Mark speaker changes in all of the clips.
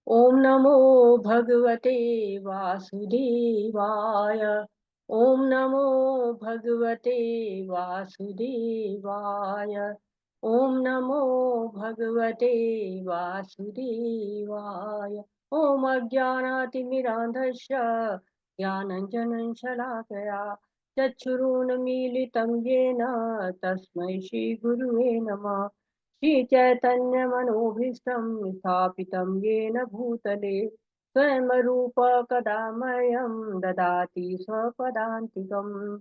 Speaker 1: ओम नमो भगवते वासुदेवाय। ओम नमो भगवते वासुदेवाय। ओम नमो भगवते वासुदेवाय। ओम अज्ञानातिमिरान्धस्य ज्ञानञ्जनं शलाकया चक्षुरुन्मीलितं येन तस्मै श्रीगुरुवे नमः। श्रीचैतन्यमनोभीष्टं स्थापितं येन भूतले स्वयं रूप कदा मह्यं ददाति स्वपदान्तिकम्।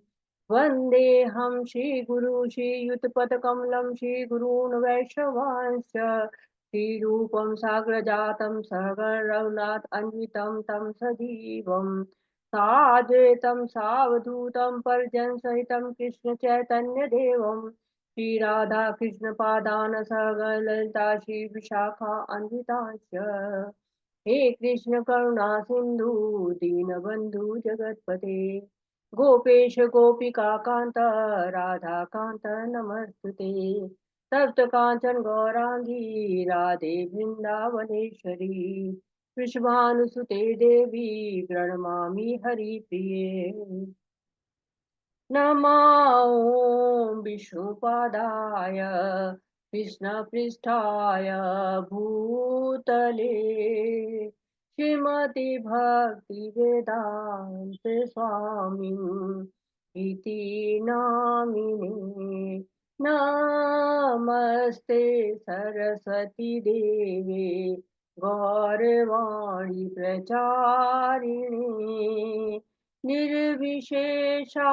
Speaker 1: वन्देऽहं श्रीगुरु श्रीयुतपदकमलं श्रीगुरून् वैष्णवांश्च श्रीरूपं साग्रजातं सहगण रघुनाथ अन्वितं तं सजीवं साद्वैतं सावधूतं परिजनसहितं कृष्णचैतन्यदेवं श्री राधा कृष्ण पादान सगण ललिता श्री विशाखा अन्विताश्च। हे कृष्ण करुणा सिंधु दीनबंधु जगतपते गोपेश गोपिका कांत राधा कांत नमस्तुते। तप्त कांचन गौरांगी राधे वृंदावनेश्वरी वृषभानुसुते देवी प्रणमामि हरिप्रिये। नमो विष्णुपादाय कृष्णपृष्ठाय भूतले श्रीमति भक्ति वेदांत स्वामी इति नामिने। नमस्ते सरस्वती देवे गौरवाणी प्रचारिणे निर्विशेषा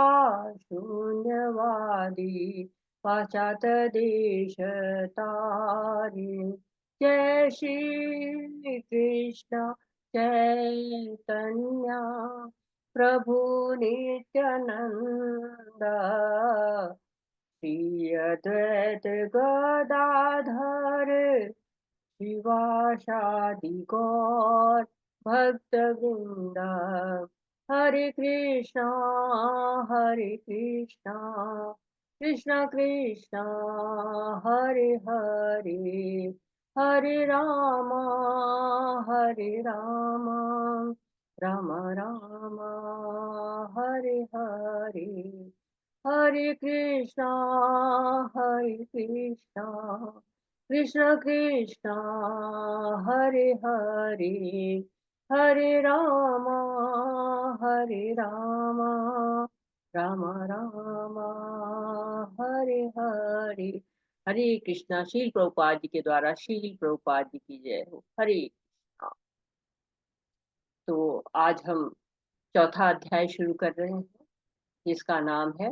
Speaker 1: शून्यवादी पाश्चात्यदेशतारिणी। जय श्री कृष्ण चैतन्य प्रभु नित्यानंद श्री अद्वैत गदाधर शिवासादि गौर भक्तवृंद। हरे कृष्णा कृष्ण कृष्णा हरे हरे हरे राम राम राम हरे हरे। हरे कृष्णा कृष्ण कृष्णा हरे हरे हरे राम राम राम हरे हरे। हरे कृष्णा। शील प्रभुपाद जी के द्वारा शील प्रभुपाद जी की जय हो। हरे कृष्णा। तो आज हम चौथा अध्याय शुरू कर रहे हैं जिसका नाम है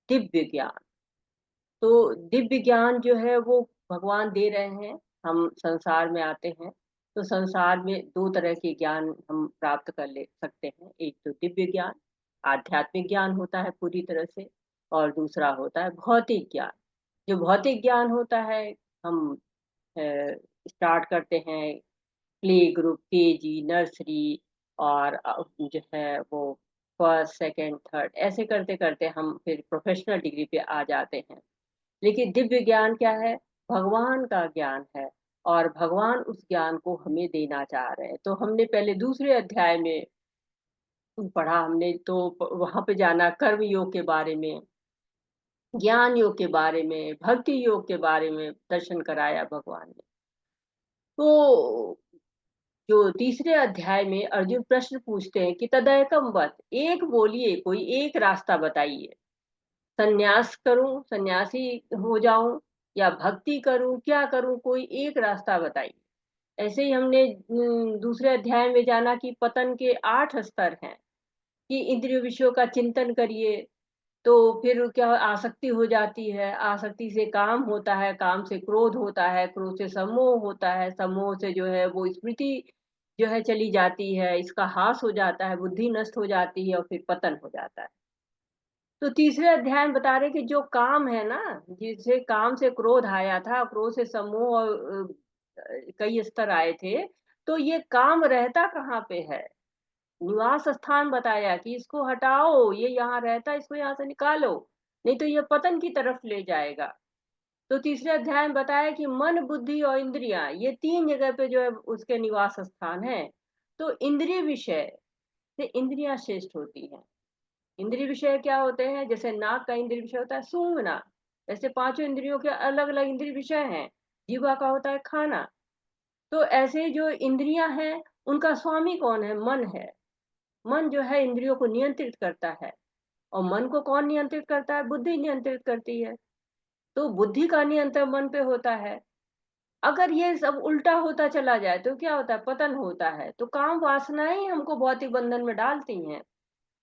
Speaker 1: दिव्य ज्ञान। तो दिव्य ज्ञान जो है वो भगवान दे रहे हैं। हम संसार में आते हैं तो संसार में दो तरह के ज्ञान हम प्राप्त कर ले सकते हैं। एक तो दिव्य ज्ञान आध्यात्मिक ज्ञान होता है पूरी तरह से, और दूसरा होता है भौतिक ज्ञान। जो भौतिक ज्ञान होता है हम स्टार्ट करते हैं प्ले ग्रुप, केजी, नर्सरी, और जो है वो फर्स्ट सेकंड थर्ड, ऐसे करते करते हम फिर प्रोफेशनल डिग्री पे आ जाते हैं। लेकिन दिव्य ज्ञान क्या है? भगवान का ज्ञान है, और भगवान उस ज्ञान को हमें देना चाह रहे हैं। तो हमने पहले दूसरे अध्याय में पढ़ा, हमने तो वहां पे जाना कर्म योग के बारे में, ज्ञान योग के बारे में, भक्ति योग के बारे में दर्शन कराया भगवान ने। तो जो तीसरे अध्याय में अर्जुन प्रश्न पूछते हैं कि तदैकम वत, एक बोलिए, कोई एक रास्ता बताइए। संन्यास करूं, सन्यासी हो जाऊं, या भक्ति करूं, क्या करूं, कोई एक रास्ता बताइए। ऐसे ही हमने दूसरे अध्याय में जाना कि पतन के 8 स्तर हैं, कि इंद्रिय विषयों का चिंतन करिए तो फिर क्या आसक्ति हो जाती है, आसक्ति से काम होता है, काम से क्रोध होता है, क्रोध से सम्मोह होता है, सम्मोह से जो है वो स्मृति जो है चली जाती है, इसका हास हो जाता है, बुद्धि नष्ट हो जाती है और फिर पतन हो जाता है। तो तीसरे अध्याय में बता रहे कि जो काम है ना, जिसे काम से क्रोध आया था, क्रोध से सम्मोह और कई स्तर आए थे, तो ये काम रहता कहाँ पे है? निवास स्थान बताया कि इसको हटाओ, ये यहाँ रहता, इसको यहाँ से निकालो, नहीं तो ये पतन की तरफ ले जाएगा। तो तीसरे अध्याय में बताया कि मन, बुद्धि और इंद्रियां, ये 3 जगह पे जो है उसके निवास स्थान है। तो इंद्रिय विषय से इंद्रियां श्रेष्ठ होती हैं। इंद्रिय विषय क्या होते हैं? जैसे नाक का इंद्रिय विषय होता है सूंघना, ऐसे पांचों इंद्रियों के अलग अलग इंद्रिय विषय हैं। जीवा का होता है खाना। तो ऐसे जो इंद्रियां हैं, उनका स्वामी कौन है? मन है। मन जो है इंद्रियों को नियंत्रित करता है। और मन को कौन नियंत्रित करता है? बुद्धि नियंत्रित करती है। तो बुद्धि का नियंत्रण मन पे होता है। अगर ये सब उल्टा होता चला जाए तो क्या होता है? पतन होता है। तो काम वासनाएं ही हमको भौतिक बंधन में डालती हैं।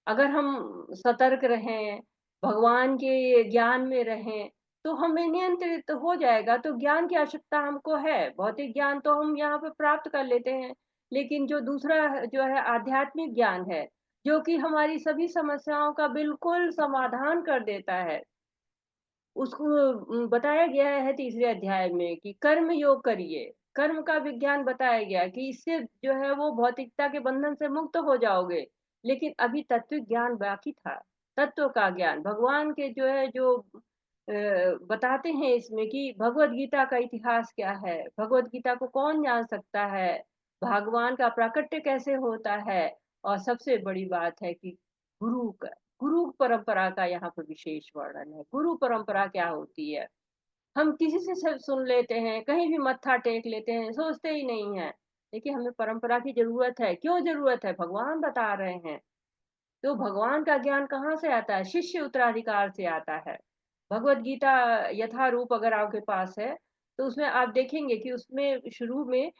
Speaker 1: अगर हम सतर्क रहें, भगवान के ज्ञान में रहें, तो हमें नियंत्रित हो जाएगा। तो ज्ञान की आवश्यकता हमको है। भौतिक ज्ञान तो हम यहाँ पे प्राप्त कर लेते हैं, लेकिन जो दूसरा जो है आध्यात्मिक ज्ञान है, जो कि हमारी सभी समस्याओं का बिल्कुल समाधान कर देता है, उसको बताया गया है तीसरे अध्याय में कि कर्म योग करिए। कर्म का विज्ञान बताया गया कि इससे जो है वो भौतिकता के बंधन से मुक्त हो जाओगे। लेकिन अभी तत्व ज्ञान बाकी था। तत्व का ज्ञान भगवान के जो है जो बताते हैं इसमें कि भगवत गीता का इतिहास क्या है, भगवत गीता को कौन जान सकता है, भगवान का प्राकट्य कैसे होता है। और सबसे बड़ी बात है कि गुरु का गुरु परंपरा का यहाँ पर विशेष वर्णन है। गुरु परंपरा क्या होती है? हम किसी से सब सुन लेते हैं, कहीं भी मत्था टेक लेते हैं, सोचते ही नहीं है। देखिए हमें परंपरा की जरूरत है। क्यों जरूरत है? भगवान बता रहे हैं। तो भगवान का ज्ञान कहाँ से आता है? शिष्य उत्तराधिकार से आता है। भगवत गीता यथारूप अगर आपके पास है, तो उसमें आप देखेंगे कि उसमें शुरू में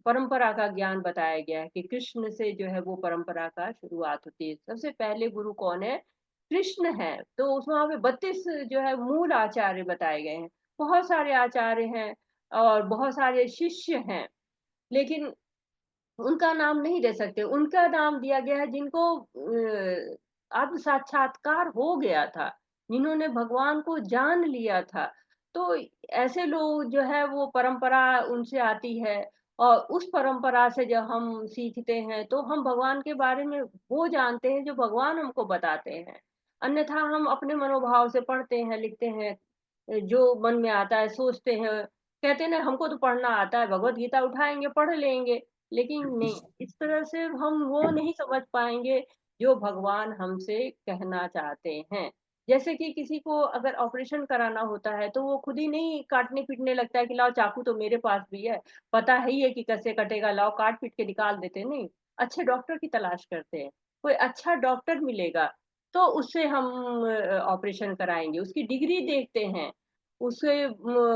Speaker 1: परंपरा का ज्ञान बताया गया है कि कृष्ण से जो है वो परंपरा का शुरुआत होती है। सबसे पहले गुरु कौन है? कृष्ण है। तो उसमें वहाँ पे 32 जो है मूल आचार्य बताए गए हैं। बहुत सारे आचार्य हैं और बहुत सारे शिष्य हैं, लेकिन उनका नाम नहीं दे सकते। उनका नाम दिया गया है जिनको आत्म साक्षात्कार हो गया था, जिन्होंने भगवान को जान लिया था। तो ऐसे लोग जो है वो परंपरा उनसे आती है। और उस परंपरा से जब हम सीखते हैं तो हम भगवान के बारे में वो जानते हैं जो भगवान हमको बताते हैं। अन्यथा हम अपने मनोभाव से पढ़ते हैं, लिखते हैं, जो मन में आता है सोचते हैं। कहते हैं ना हमको तो पढ़ना आता है, भगवत गीता उठाएँगे पढ़ लेंगे। लेकिन नहीं, इस तरह से हम वो नहीं समझ पाएँगे जो भगवान हमसे कहना चाहते हैं। जैसे कि किसी को अगर ऑपरेशन कराना होता है तो वो खुद ही नहीं काटने-पीटने लगता है कि लाओ चाकू तो मेरे पास भी है, पता ही है कि कैसे कटेगा, लाओ काट-पीट के निकाल देते हैं, नहीं। अच्छे डॉक्टर की तलाश करते हैं। कोई अच्छा डॉक्टर मिलेगा तो उससे हम ऑपरेशन कराएँगे, उसकी डिग्री देखते हैं। उसके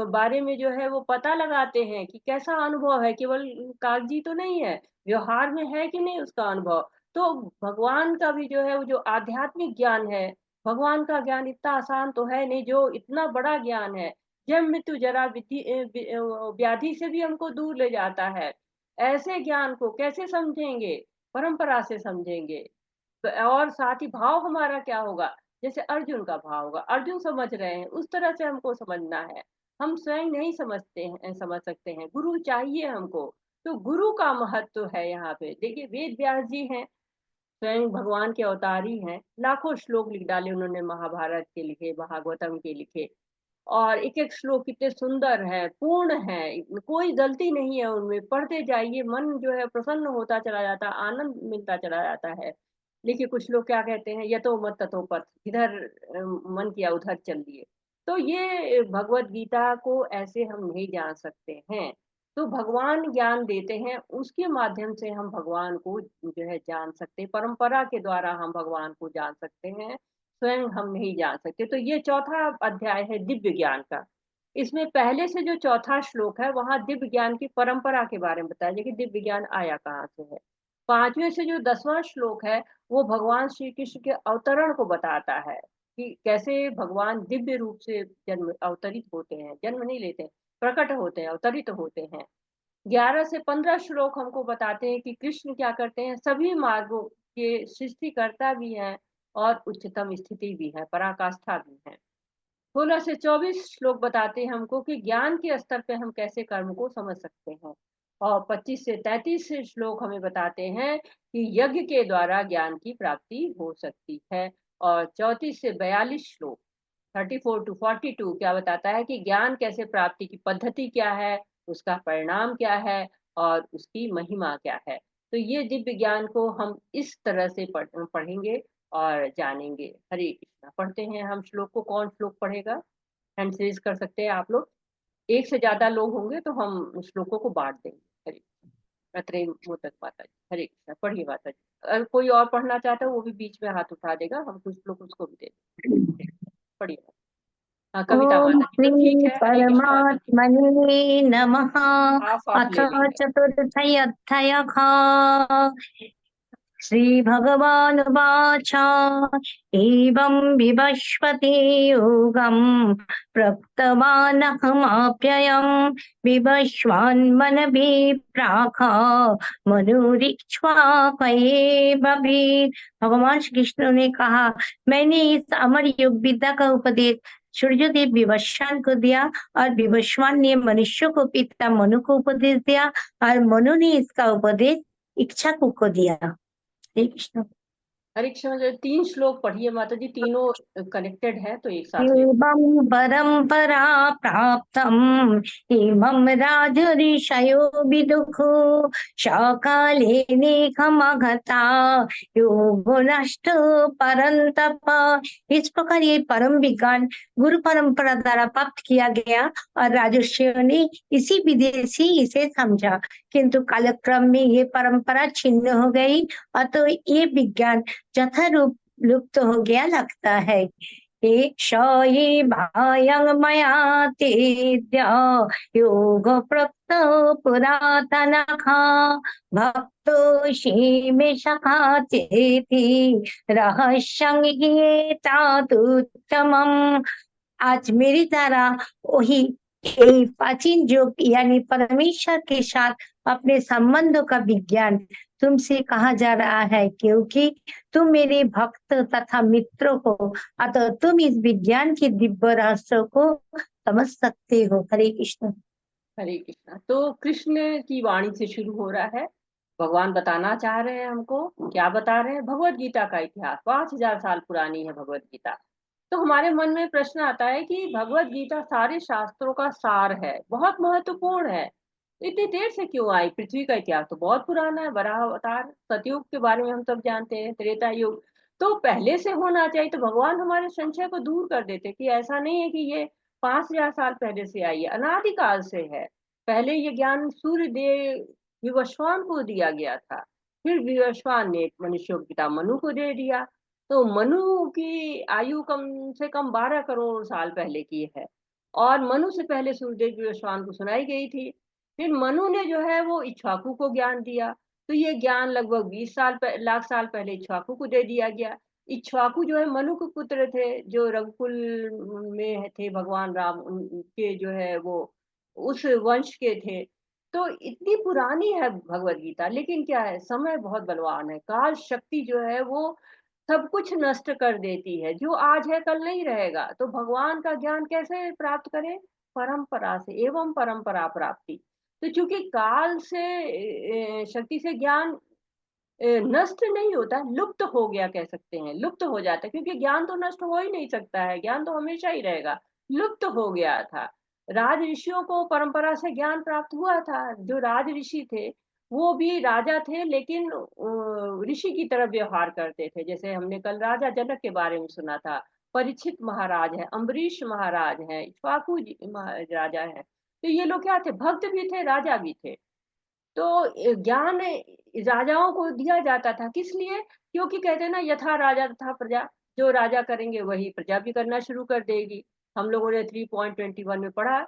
Speaker 1: बारे में जो है वो पता लगाते हैं कि कैसा अनुभव है, केवल कागज़ी तो नहीं है, व्यवहार में है कि नहीं उसका अनुभव। तो भगवान का भी जो है वो जो आध्यात्मिक ज्ञान है, भगवान का ज्ञान इतना आसान तो है नहीं जो इतना बड़ा ज्ञान है। जन्म, मृत्यु, जरा, व्याधि से भी हमको दूर ले जाता है। ऐसे ज्ञान को कैसे समझेंगे? परंपरा से समझेंगे। और साथ ही भाव हमारा क्या होगा? जैसे अर्जुन का भाव होगा, अर्जुन समझ रहे हैं, उस तरह से हमको समझना है। हम स्वयं नहीं समझते हैं, समझ सकते हैं, गुरु चाहिए हमको। तो गुरु का महत्व है यहाँ पे। देखिए वेद व्यास जी हैं, स्वयं भगवान के अवतार ही हैं। लाखों श्लोक लिख डाले उन्होंने, महाभारत के लिखे, भागवतम के लिखे। और एक-एक श्लोक कितने सुंदर हैं, पूर्ण हैं, कोई गलती नहीं है उनमें। पढ़ते जाइए, मन जो है प्रसन्न होता चला जाता है, आनंद मिलता चला जाता है। देखिए कुछ लोग क्या कहते हैं, यतो मत ततो पथ, इधर मन किया उधर चल दिए। तो ये भगवत गीता को ऐसे हम नहीं जान सकते हैं। तो भगवान ज्ञान देते हैं, उसके माध्यम से हम भगवान को जो है जान सकते हैं। परंपरा के द्वारा हम भगवान को जान सकते हैं, स्वयं हम नहीं जान सकते। तो ये चौथा अध्याय है दिव्य ज्ञान का। इसमें पहले से जो चौथा श्लोक है वहाँ दिव्य ज्ञान की परंपरा के बारे में बताया गया कि दिव्य ज्ञान आया कहाँ से है। 5वें से जो 10वां श्लोक है वो भगवान श्री कृष्ण के अवतरण को बताता है कि कैसे भगवान दिव्य रूप से जन्म अवतरित होते हैं, जन्म नहीं लेते, प्रकट होते हैं, अवतरित होते हैं। 11 से 15 श्लोक हमको बताते हैं कि कृष्ण क्या करते हैं, सभी मार्गों के सृष्टिकर्ता भी हैं और उच्चतम स्थिति भी है, पराकाष्ठा भी है। 16 से 24 श्लोक बताते हैं हमको कि ज्ञान के स्तर पे हम कैसे कर्म को समझ सकते हैं। और 25 से 33 श्लोक हमें बताते हैं कि यज्ञ के द्वारा ज्ञान की प्राप्ति हो सकती है। और 34 से 42 श्लोक 34 टू 42 क्या बताता है कि ज्ञान कैसे प्राप्ति की पद्धति क्या है, उसका परिणाम क्या है और उसकी महिमा क्या है। तो ये दिव्य ज्ञान को हम इस तरह से पढ़ेंगे और जानेंगे। हरे कृष्णा। पढ़ते हैं हम श्लोक को। कौन श्लोक पढ़ेगा? हैंड रेज़ कर सकते हैं आप लोग। एक से ज़्यादा लोग होंगे तो हम श्लोकों को बाँट देंगे। हरे अत्रे मोदक माता जी। हरे कृष्णा। पढ़िए माता जी। अगर कोई और पढ़ना चाहता है वो भी बीच में हाथ उठा देगा, हम कुछ लोग उसको भी दे देंगे। पढ़िए। हाँ, कविता
Speaker 2: ओम
Speaker 1: माता जी। तो ठीक
Speaker 2: श्री
Speaker 1: है, हरे कृष्णा माता जी।
Speaker 2: परमात्मने नमः।
Speaker 1: हाफ आप
Speaker 2: अथ
Speaker 1: ले लीजिए।
Speaker 2: चतुर्थोऽध्यायः। श्रीभगवानुवाच एवं विवस्वते योगं प्रोक्तवानहमप्ययं विवस्वान्मनवे प्राक मनुरिक्ष्वाकये भवेत्। भगवान श्री कृष्ण ने कहा, मैंने इस अमर योग विद्या का उपदेश सूर्यदेव विवस्वान को दिया और विवस्वान ने मनुष्य को पिता मनु को उपदेश दिया और मनु ने इसका उपदेश इक्ष्वाकु को दिया। हरे कृष्ण।
Speaker 1: हरे कृष्णा जो 3 श्लोक पढ़िए माता जी, तीनों कनेक्टेड है तो एक साथ ले।
Speaker 2: एवं परंपरा प्राप्तम् इमं राजऋषयो विदुः सकाले नेकमगता योगो नष्ट परंतप। इस प्रकार ये परम विज्ञान गुरु परंपरा द्वारा प्राप्त किया गया और राजर्षियों ने इसी विधि से इसे समझा, किंतु कालक्रम में ये परंपरा छिन्न हो गई और तो ये विज्ञान यथारूप लुप्त हो गया लगता है। ईक्षये भायं मया तेद्य योग प्रोक्त पुरातनः भक्तोऽसि मे सखा चेति रहस्यं ह्येतदुत्तमम्। आज मेरी द्वारा वही प्राचीन योग यानी परमेश्वर के साथ अपने संबंधों का विज्ञान तुमसे कहा जा रहा है, क्योंकि तुम मेरे भक्त तथा मित्रों हो, अतः तुम इस विज्ञान के दिव्य रहस्यों को समझ सकते हो। हरे कृष्ण।
Speaker 1: हरे कृष्णा। तो कृष्ण की वाणी से शुरू हो रहा है। भगवान बताना चाह रहे हैं हमको। क्या बता रहे हैं? भगवत गीता का इतिहास 5000 साल पुरानी है भगवत गीता। तो हमारे मन में प्रश्न आता है कि भगवत गीता सारे शास्त्रों का सार है, बहुत महत्वपूर्ण है। इतनी देर से क्यों आई? पृथ्वी का इतिहास तो बहुत पुराना है। वराह अवतार, सतयुग के बारे में हम सब जानते हैं, त्रेता युग तो पहले से होना चाहिए। तो भगवान हमारे संशय को दूर कर देते कि ऐसा नहीं है कि ये 5000 साल पहले से आई है, अनादिकाल से है। पहले ये ज्ञान सूर्य देव विवस्वान को दिया गया था। फिर विवस्वान ने मनुष्य को पिता मनु को दे दिया। तो मनु की आयु कम से कम 12 करोड़ साल पहले की है और मनु से पहले सूर्यदेव विवस्वान को सुनाई गई थी। फिर मनु ने जो है वो इक्ष्वाकु को ज्ञान दिया। तो ये ज्ञान लगभग 20 लाख साल पहले इक्ष्वाकु को दे दिया गया। इक्ष्वाकु जो है मनु के पुत्र थे, जो रघुकुल में थे। भगवान राम उनके जो है वो उस वंश के थे। तो इतनी पुरानी है भगवत गीता, लेकिन क्या है, समय बहुत बलवान है। काल शक्ति जो है वो सब कुछ नष्ट कर देती है। जो आज है कल नहीं रहेगा। तो भगवान का ज्ञान कैसे प्राप्त करें? परंपरा से। एवं परंपरा प्राप्ति। तो चूंकि काल से शक्ति से ज्ञान नष्ट नहीं होता, लुप्त हो गया कह सकते हैं। लुप्त हो जाता है क्योंकि ज्ञान तो नष्ट हो ही नहीं सकता है, ज्ञान तो हमेशा ही रहेगा। लुप्त हो गया था। राज ऋषियों को परंपरा से ज्ञान प्राप्त हुआ था। जो राज ऋषि थे वो भी राजा थे, लेकिन ऋषि की तरह व्यवहार करते थे। जैसे हमने कल राजा जनक के बारे में सुना था। परीक्षित महाराज है, अम्बरीश महाराज है, इक्ष्वाकु राजा है। तो ये लोग क्या थे? भक्त भी थे, राजा भी थे। तो ज्ञान राजाओं को दिया जाता था। किस लिए? क्योंकि कहते हैं ना, यथा राजा तथा प्रजा। जो राजा करेंगे वही प्रजा भी करना शुरू कर देगी। हम लोगों ने 3.21 में पढ़ा,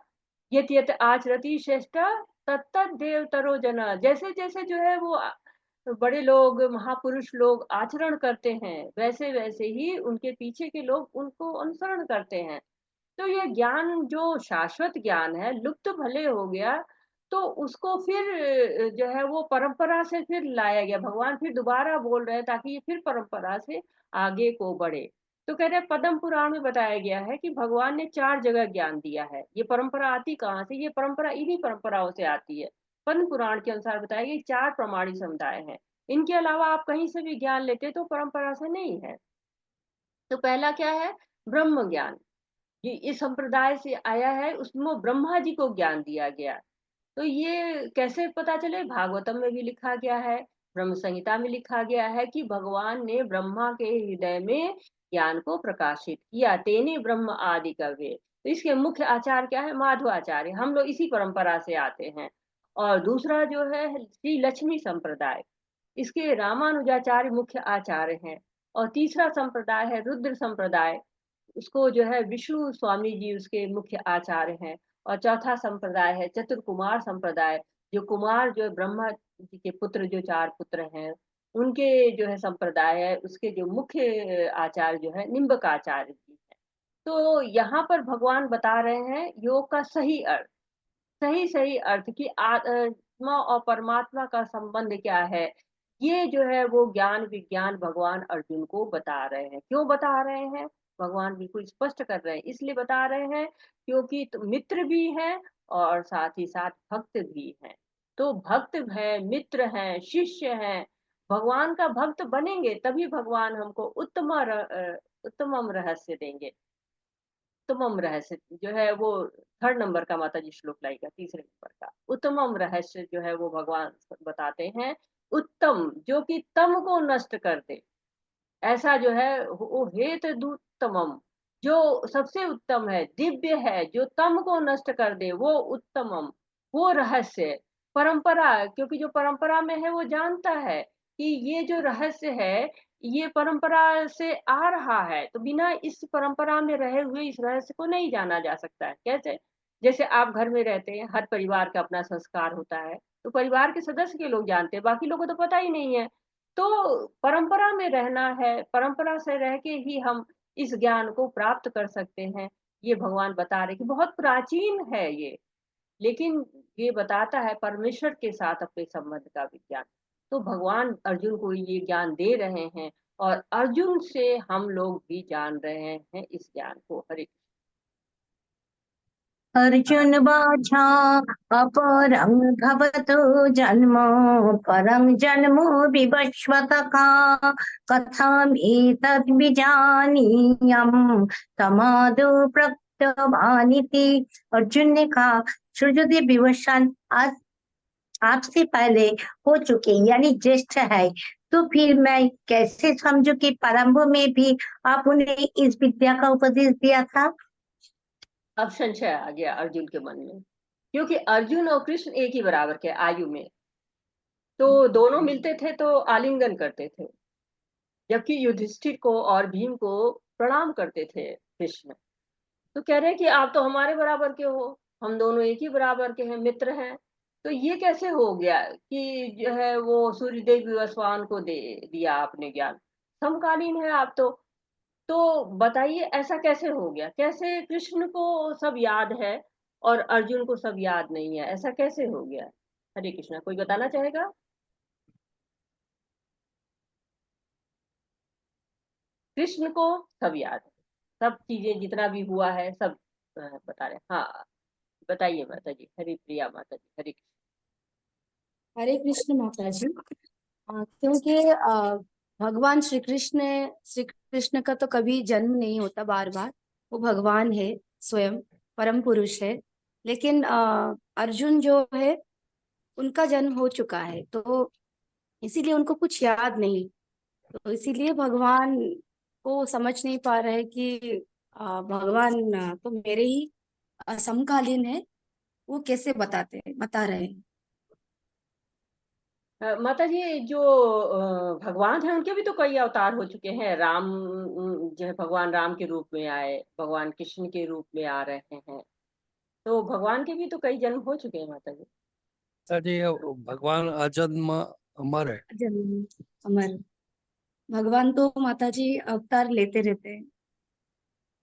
Speaker 1: यत यत आचरति श्रेष्ठ तत्तत् देवतरो जन। जैसे जैसे जो है वो बड़े लोग, महापुरुष लोग आचरण करते हैं, वैसे वैसे ही उनके पीछे के लोग उनको अनुसरण करते हैं। तो ये ज्ञान जो शाश्वत ज्ञान है, लुप्त भले हो गया, तो उसको फिर जो है वो परंपरा से फिर लाया गया। भगवान फिर दोबारा बोल रहे हैं ताकि ये फिर परंपरा से आगे को बढ़े। तो कह रहे हैं, पद्म पुराण में बताया गया है कि भगवान ने 4 जगह ज्ञान दिया है। ये परंपरा आती कहाँ से? ये परंपरा इन्हीं परंपराओं से आती है। पद्म पुराण के अनुसार बताया गया 4 प्रमाणी समुदाय हैं। इनके अलावा आप कहीं से भी ज्ञान लेते तो परंपरा से नहीं है। तो पहला क्या है? ब्रह्म ज्ञान। ये इस संप्रदाय से आया है, उसमें ब्रह्मा जी को ज्ञान दिया गया। तो ये कैसे पता चले? भागवतम में भी लिखा गया है, ब्रह्म संहिता में लिखा गया है कि भगवान ने ब्रह्मा के हृदय में ज्ञान को प्रकाशित किया, तेने ब्रह्म आदि कवे। तो इसके मुख्य आचार्य क्या है? माधवाचार्य। हम लोग इसी परंपरा से आते हैं। और दूसरा जो है श्री लक्ष्मी संप्रदाय, इसके रामानुजाचार्य मुख्य आचार्य हैं। और तीसरा संप्रदाय है रुद्र संप्रदाय, उसको जो है विष्णु स्वामी जी उसके मुख्य आचार्य हैं। और चौथा संप्रदाय है चतुर्कुमार संप्रदाय, जो कुमार जो ब्रह्मा जी के पुत्र, जो चार पुत्र हैं, उनके जो है संप्रदाय है, उसके जो मुख्य आचार्य जो है निम्बक आचार्य जी हैं। तो यहाँ पर भगवान बता रहे हैं योग का सही अर्थ, सही सही अर्थ कि आत्मा और परमात्मा का संबंध क्या है। ये जो है वो ज्ञान विज्ञान भगवान अर्जुन को बता रहे हैं। क्यों बता रहे हैं? भगवान बिल्कुल स्पष्ट कर रहे हैं, इसलिए बता रहे हैं क्योंकि मित्र भी हैं और साथ ही साथ भक्त भी हैं। तो भक्त है, मित्र हैं, शिष्य हैं, भगवान का भक्त बनेंगे तभी भगवान हमको उत्तमम रहस्य देंगे। उत्तमम रहस्य जो है वो थर्ड नंबर का माता जी श्लोक लाएगा, तीसरे नंबर का उत्तमम रहस्य जो है वो भगवान बताते हैं। उत्तम जो कि तम को नष्ट कर दे, ऐसा जो है वो हेत दूतमम, जो सबसे उत्तम है, दिव्य है, जो तम को नष्ट कर दे वो उत्तमम, वो रहस्य परंपरा। क्योंकि जो परंपरा में है वो जानता है कि ये जो रहस्य है ये परंपरा से आ रहा है, तो बिना इस परंपरा में रहे हुए इस रहस्य को नहीं जाना जा सकता है। कैसे? जैसे आप घर में रहते हैं, हर परिवार का अपना संस्कार होता है, तो परिवार के सदस्य के लोग जानते हैं, बाकी लोगों को तो पता ही नहीं है। तो परंपरा में रहना है, परंपरा से रह के ही हम इस ज्ञान को प्राप्त कर सकते हैं। ये भगवान बता रहे कि बहुत प्राचीन है ये, लेकिन ये बताता है परमेश्वर के साथ अपने संबंध का विज्ञान। तो भगवान अर्जुन को ये ज्ञान दे रहे हैं और अर्जुन से हम लोग भी जान रहे हैं इस ज्ञान को। हरे
Speaker 2: अर्जुन बाछा अपरं भवतो जन्म परं जन्मो विवस्वतः कथमेतद् विजानीयम् तमादो प्रकृतवानिति। अर्जुन ने कहा, सूर्योदय विवस्वान आज आपसे पहले हो चुके यानी ज्येष्ठ है, तो फिर मैं कैसे समझू कि प्रारंभ में भी आप उन्हें इस विद्या का उपदेश दिया था।
Speaker 1: अब संशय आ गया अर्जुन के मन में, क्योंकि अर्जुन और कृष्ण एक ही बराबर के आयु में, तो दोनों मिलते थे तो आलिंगन करते थे, जबकि युधिष्ठिर को और भीम को प्रणाम करते थे कृष्ण। तो कह रहे हैं कि आप तो हमारे बराबर के हो, हम दोनों एक ही बराबर के हैं, मित्र हैं। तो ये कैसे हो गया कि जो है वो सूर्यदेव विवस्वान को दे दिया आपने ज्ञान? समकालीन है आप तो बताइए ऐसा कैसे हो गया? कैसे कृष्ण को सब याद है और अर्जुन को सब याद नहीं है? ऐसा कैसे हो गया? हरे कृष्णा, कोई बताना चाहेगा? कृष्ण को सब याद है, सब चीजें जितना भी हुआ है सब बता रहे हैं। हाँ, बताइए माता जी। हरि प्रिया माता जी, हरे कृष्ण।
Speaker 3: हरे कृष्ण माता जी। क्योंकि भगवान श्री कृष्ण का तो कभी जन्म नहीं होता बार बार, वो भगवान है, स्वयं परम पुरुष है। लेकिन अर्जुन जो है उनका जन्म हो चुका है, तो इसीलिए उनको कुछ याद नहीं। तो इसीलिए भगवान को समझ नहीं पा रहे कि भगवान तो मेरे ही समकालीन है, वो कैसे बता रहे हैं।
Speaker 1: माता जी, जो भगवान है उनके भी तो कई अवतार हो चुके हैं। राम जो है भगवान राम के रूप में आए, भगवान कृष्ण के रूप में आ रहे हैं, तो भगवान के भी तो कई जन्म हो चुके हैं माता जी।
Speaker 4: जी भगवान अजन्म अमर है।
Speaker 3: जन्म अमर भगवान तो माता जी अवतार लेते रहते हैं।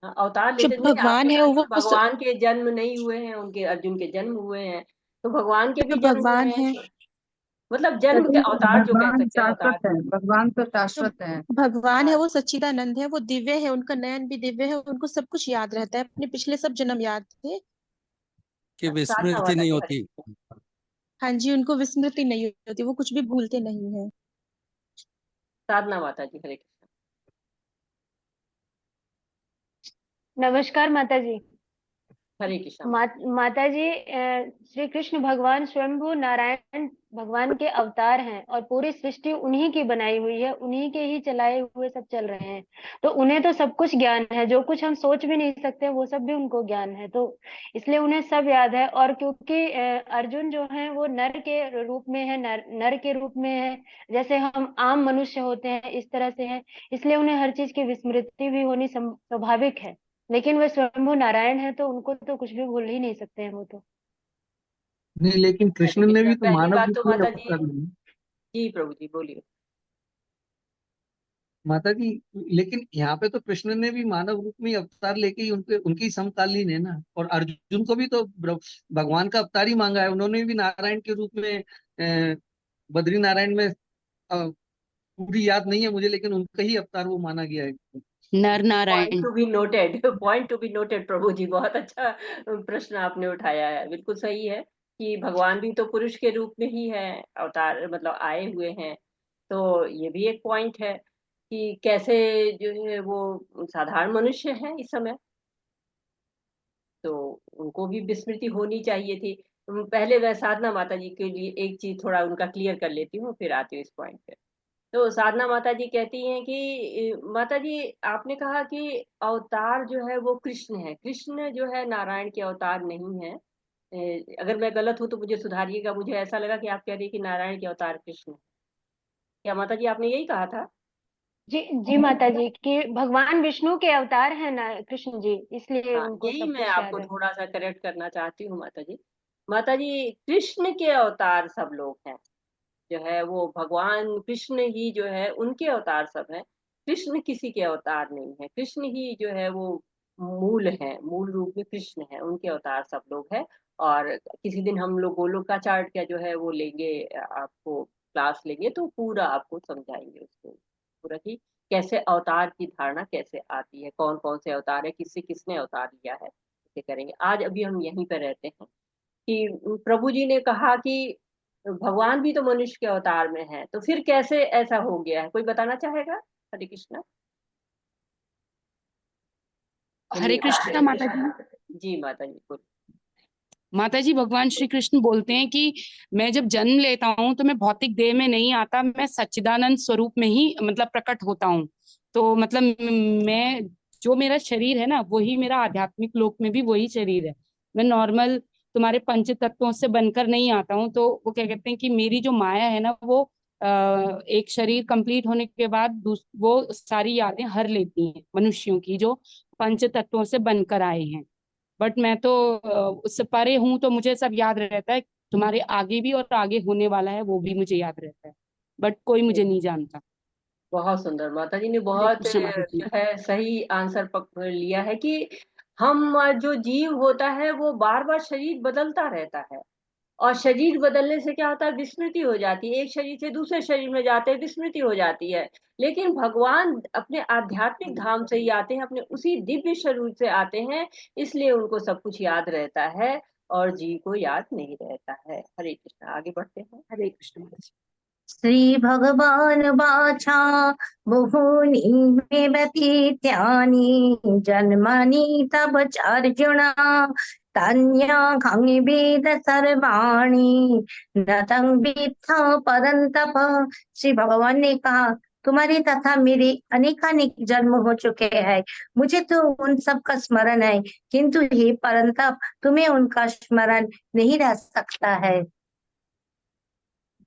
Speaker 1: हाँ, अवतार
Speaker 5: जो
Speaker 1: लेते थे। आप
Speaker 5: भगवान है
Speaker 1: बताइए,
Speaker 5: वो
Speaker 1: भगवान के जन्म नहीं हुए हैं, उनके अर्जुन के जन्म हुए हैं, तो भगवान के
Speaker 5: जो
Speaker 1: भी जन्म
Speaker 5: भगवान
Speaker 1: हुए हैं।
Speaker 5: है
Speaker 1: मतलब जन्म के
Speaker 2: लेकिन
Speaker 1: अवतार जो कह
Speaker 2: भगवान
Speaker 1: सकते हैं, अवतार।
Speaker 2: शाश्वत है, भगवान तो
Speaker 5: जो
Speaker 2: शाश्वत है।
Speaker 5: भगवान है
Speaker 1: हाँ,
Speaker 5: वो सच्चिदानंद है, वो दिव्य है, उनका नयन भी दिव्य है, उनको सब कुछ याद रहता है, अपने पिछले सब जन्म याद थे।
Speaker 4: कि
Speaker 1: साधना
Speaker 4: विस्मृति
Speaker 1: माता
Speaker 4: नहीं
Speaker 1: जी, हरे
Speaker 4: होती।
Speaker 1: कृष्ण।
Speaker 5: हाँ जी, उनको विस्मृति नहीं होती, वो कुछ भी भूलते नहीं है।
Speaker 1: साधना माता जी, हरे कृष्ण।
Speaker 6: नमस्कार माता जी।
Speaker 1: हरे कृष्ण।
Speaker 6: माता जी, श्री कृष्ण भगवान स्वयंभू नारायण भगवान के अवतार हैं और पूरी सृष्टि उन्हीं की बनाई हुई है, उन्हीं के ही चलाए हुए सब चल रहे हैं। तो उन्हें तो सब कुछ ज्ञान है, जो कुछ हम सोच भी नहीं सकते वो सब भी उनको ज्ञान है, तो इसलिए उन्हें सब याद है। और क्योंकि अर्जुन जो है वो नर के रूप में है, नर के रूप में है, जैसे हम आम मनुष्य होते हैं इस तरह से है, इसलिए उन्हें हर चीज की विस्मृति भी होनी स्वाभाविक है। लेकिन वे स्वयंभू नारायण है तो उनको तो कुछ भी भूल ही नहीं सकते हैं वो तो।
Speaker 7: नहीं, लेकिन
Speaker 1: हरे
Speaker 7: कृष्ण ने
Speaker 1: कृष्ण।
Speaker 7: भी तो
Speaker 1: पहली
Speaker 7: मानव
Speaker 1: बात
Speaker 7: रूप
Speaker 1: तो
Speaker 7: में
Speaker 1: माता जी,
Speaker 7: अवतार लिए।
Speaker 1: जी प्रभु जी बोलिए।
Speaker 7: माता जी, लेकिन यहाँ पे तो कृष्ण ने भी मानव रूप में अवतार लेके ही उनके उनकी समकालीन है ना। और अर्जुन को भी तो भगवान का अवतार ही मांगा है। उन्होंने भी नारायण के रूप में बद्री नारायण में पूरी याद नहीं है मुझे, लेकिन उनका ही अवतार वो माना गया है।
Speaker 3: Nar
Speaker 1: point
Speaker 3: Narayan.
Speaker 1: To be noted, point to be noted Prabhu ji, बहुत अच्छा प्रश्न आपने उठाया है। बिल्कुल सही है कि भगवान भी तो पुरुष के रूप में ही है, अवतार मतलब आए हुए हैं। तो ये भी एक पॉइंट है कि कैसे जो है वो साधारण मनुष्य है इस समय, तो उनको भी विस्मृति होनी चाहिए थी। पहले मैं साधना माता जी के लिए एक चीज थोड़ा उनका क्लियर कर लेती हूँ, फिर आती हूँ इस पॉइंट पे। तो साधना माता जी कहती हैं कि माता जी आपने कहा कि अवतार जो है वो कृष्ण है, कृष्ण जो है नारायण के अवतार नहीं है। अगर मैं गलत हूँ तो मुझे सुधारिएगा। मुझे ऐसा लगा कि आप कह रही हैं कि नारायण के अवतार कृष्ण है। क्या माता जी आपने यही कहा था?
Speaker 6: जी जी माता जी, कि भगवान विष्णु के अवतार हैं ना कृष्ण जी, इसलिए
Speaker 1: हाँ,
Speaker 6: उनको
Speaker 1: यही
Speaker 6: सब
Speaker 1: मैं
Speaker 6: कुछ याद
Speaker 1: आपको
Speaker 6: है।
Speaker 1: थोड़ा सा करेक्ट करना चाहती हूँ माता जी। माता जी कृष्ण के अवतार सब लोग हैं, जो है वो भगवान कृष्ण ही जो है उनके अवतार सब हैं। कृष्ण किसी के अवतार नहीं है, कृष्ण ही जो है वो मूल है, मूल रूप में कृष्ण है, उनके अवतार सब लोग हैं। और किसी दिन हम लोग गोलोक का चार्ट का जो है वो लेंगे, आपको क्लास लेंगे तो पूरा आपको समझाएंगे उसको पूरा कि कैसे अवतार की धारणा कैसे आती है, कौन कौन से अवतार है, किससे किसने अवतार लिया है, इसे करेंगे। आज अभी हम यहीं पर रहते हैं कि प्रभु जी ने कहा कि भगवान भी तो मनुष्य के अवतार में है, तो फिर कैसे ऐसा हो गया है, कोई बताना चाहेगा? हरे कृष्णा।
Speaker 3: हरे
Speaker 1: चलिए
Speaker 3: कृष्णा माता जी।
Speaker 1: जी माता जी बोलिए।
Speaker 3: माता जी, भगवान श्री कृष्ण बोलते हैं कि मैं जब जन्म लेता हूँ तो मैं भौतिक देह में नहीं आता, मैं सच्चिदानंद स्वरूप में ही मतलब प्रकट होता हूँ। तो मतलब मैं, जो मेरा शरीर है ना वही मेरा आध्यात्मिक लोक में भी वही शरीर है। मैं नॉर्मल तुम्हारे पंच तत्वों से बनकर नहीं आता हूँ। तो वो क्या कहते हैं कि मेरी जो माया है ना वो एक शरीर कंप्लीट होने के बाद वो सारी यादें हर लेती हैं मनुष्यों की जो पंच तत्वों से बनकर आए हैं। बट मैं तो उससे परे हूं, तो मुझे सब याद रहता है। तुम्हारे आगे भी और आगे होने वाला है वो भी मुझे याद रहता है, बट कोई मुझे नहीं जानता।
Speaker 1: बहुत सुंदर, माता जी ने
Speaker 3: हरे
Speaker 1: बहुत
Speaker 3: कृष्ण माता जी।
Speaker 1: जो है सही आंसर पकड़ लिया है कि हम जो जीव होता है वो बार बार शरीर बदलता रहता है, और शरीर बदलने से क्या होता है, विस्मृति हो जाती है, एक शरीर से दूसरे शरीर में जाते हैं विस्मृति हो जाती है। लेकिन भगवान अपने आध्यात्मिक धाम से ही आते हैं, अपने उसी दिव्य स्वरूप से आते हैं, इसलिए उनको सब कुछ याद रहता है और जीव को याद नहीं रहता है। हरे कृष्ण, आगे बढ़ते हैं।
Speaker 3: हरे कृष्ण माता जी।
Speaker 2: श्री भगवान वाचा बहुनी मे व्यतीत्यानि जन्मानि तव चार्जुना तन्या खंग वेद सर्वाणि न तं विद्या परन्तप। श्री भगवान ने कहा, तुम्हारे तथा मेरे अनेकानेक जन्म हो चुके हैं, मुझे तो उन सब का स्मरण है, किंतु हे परंतप तुम्हें उनका स्मरण नहीं रह सकता है।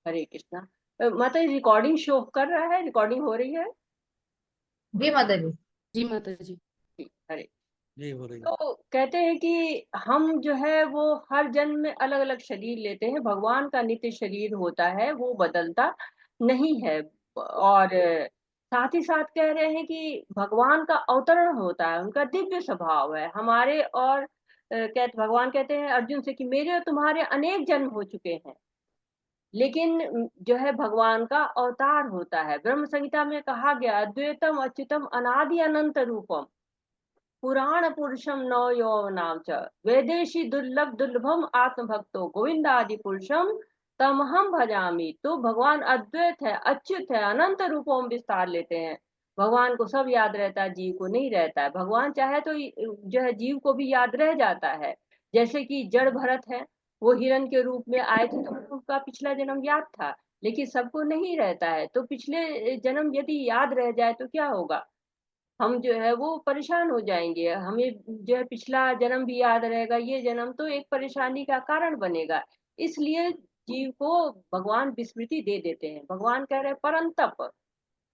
Speaker 1: हरे कृष्णा। माता जी रिकॉर्डिंग शो कर रहा है, रिकॉर्डिंग हो रही है?
Speaker 8: जी माता जी।
Speaker 3: जी माता जी।
Speaker 1: जी, हरे।
Speaker 4: जी हो रही है।
Speaker 1: तो कहते हैं कि हम जो है वो हर जन्म में अलग अलग शरीर लेते हैं, भगवान का नित्य शरीर होता है वो बदलता नहीं है। और साथ ही साथ कह रहे हैं कि भगवान का अवतरण होता है, उनका दिव्य स्वभाव है हमारे। और भगवान कहते हैं अर्जुन से कि मेरे और तुम्हारे अनेक जन्म हो चुके हैं, लेकिन जो है भगवान का अवतार होता है। ब्रह्म संहिता में कहा गया, अद्वैतम अच्युतम अनादि अनंत रूपम पुराण पुरुषम नव यौवनाम च वैदेशी दुर्लभ दुर्लभम आत्मभक्तो गोविंदादि पुरुषम तमहम भजामी। तो भगवान अद्वैत है, अच्युत है, अनंत रूपों में विस्तार लेते हैं। भगवान को सब याद रहता है, जीव को नहीं रहता है। भगवान चाहे तो जो है जीव को भी याद रह जाता है। जैसे कि जड़ भरत है, वो हिरण के रूप में आए थे तो उनका पिछला जन्म याद था, लेकिन सबको नहीं रहता है। तो पिछले जन्म यदि याद रह जाए तो क्या होगा, हम जो है वो परेशान हो जाएंगे। हमें जो है पिछला जन्म भी याद रहेगा, ये जन्म तो एक परेशानी का कारण बनेगा। इसलिए जीव को भगवान विस्मृति दे देते हैं। भगवान कह रहे हैं परंतप।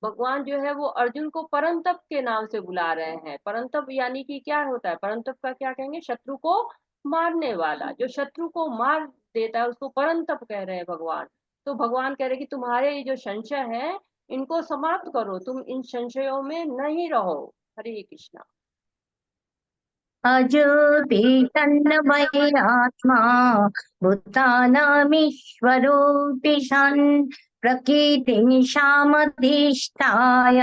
Speaker 1: भगवान जो है वो अर्जुन को परंतप के नाम से बुला रहे हैं। परंतप यानी कि क्या होता है, परंतप का क्या कहेंगे, शत्रु को मारने वाला। जो शत्रु को मार देता है उसको परंतप कह रहे हैं भगवान। तो भगवान कह रहे हैं कि तुम्हारे ये जो संशय है इनको समाप्त करो, तुम इन संशयों में नहीं रहो। हरे कृष्णा।
Speaker 2: अजोऽपि तन्मय्यात्मा भूतानामीश्वरोऽपि सन् प्रकृतिं सामधिष्ठाय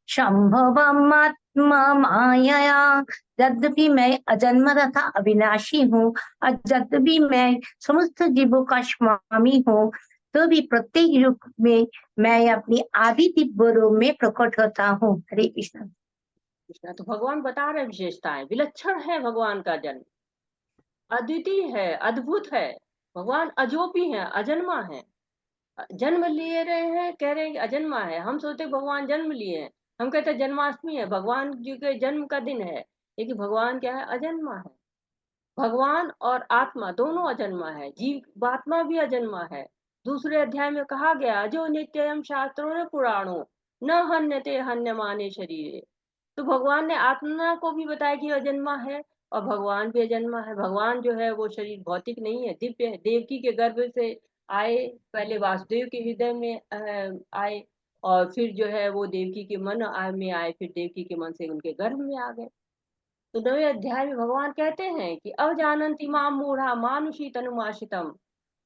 Speaker 2: संभवम् आत्ममायया। यद्यपि मैं अजन्म तथा अविनाशी हूँ और यद्यपि मैं समस्त जीवों का स्वामी हूँ, तो भी प्रत्येक युग में मैं अपनी आदि दिव्य रूप में प्रकट होता हूँ। हरे कृष्ण।
Speaker 1: कृष्णा तो भगवान बता रहे विशेषताएं, विलक्षण है भगवान का जन्म, अद्वितीय है, अद्भुत है। भगवान अजोपी है, अजन्मा है। जन्म लिए रहे हैं, कह रहे हैं कि अजन्मा है। हम सोचते भगवान जन्म लिए हैं, हम कहते हैं जन्माष्टमी है, भगवान जी के जन्म का दिन है, लेकिन भगवान क्या है, अजन्मा है। भगवान और आत्मा दोनों अजन्मा है, जीव आत्मा भी अजन्मा है। दूसरे अध्याय में कहा गया, जो नित्यम शास्त्रों ने पुराणों न हन्यते हन्यमाने शरीरे। तो भगवान ने आत्मा को भी बताया कि अजन्मा है, और भगवान भी अजन्मा है। भगवान जो है वो शरीर भौतिक नहीं है, दिव्य है। देवकी के गर्भ से आए, पहले वासुदेव के हृदय में आए, और फिर जो है वो देवकी के मन में आए, फिर देवकी के मन से उनके गर्भ में आ गए। तो 9वें अध्याय में भगवान कहते हैं कि अवजानन्ति माम मूढ़ा मानुषी तनुमाश्रितम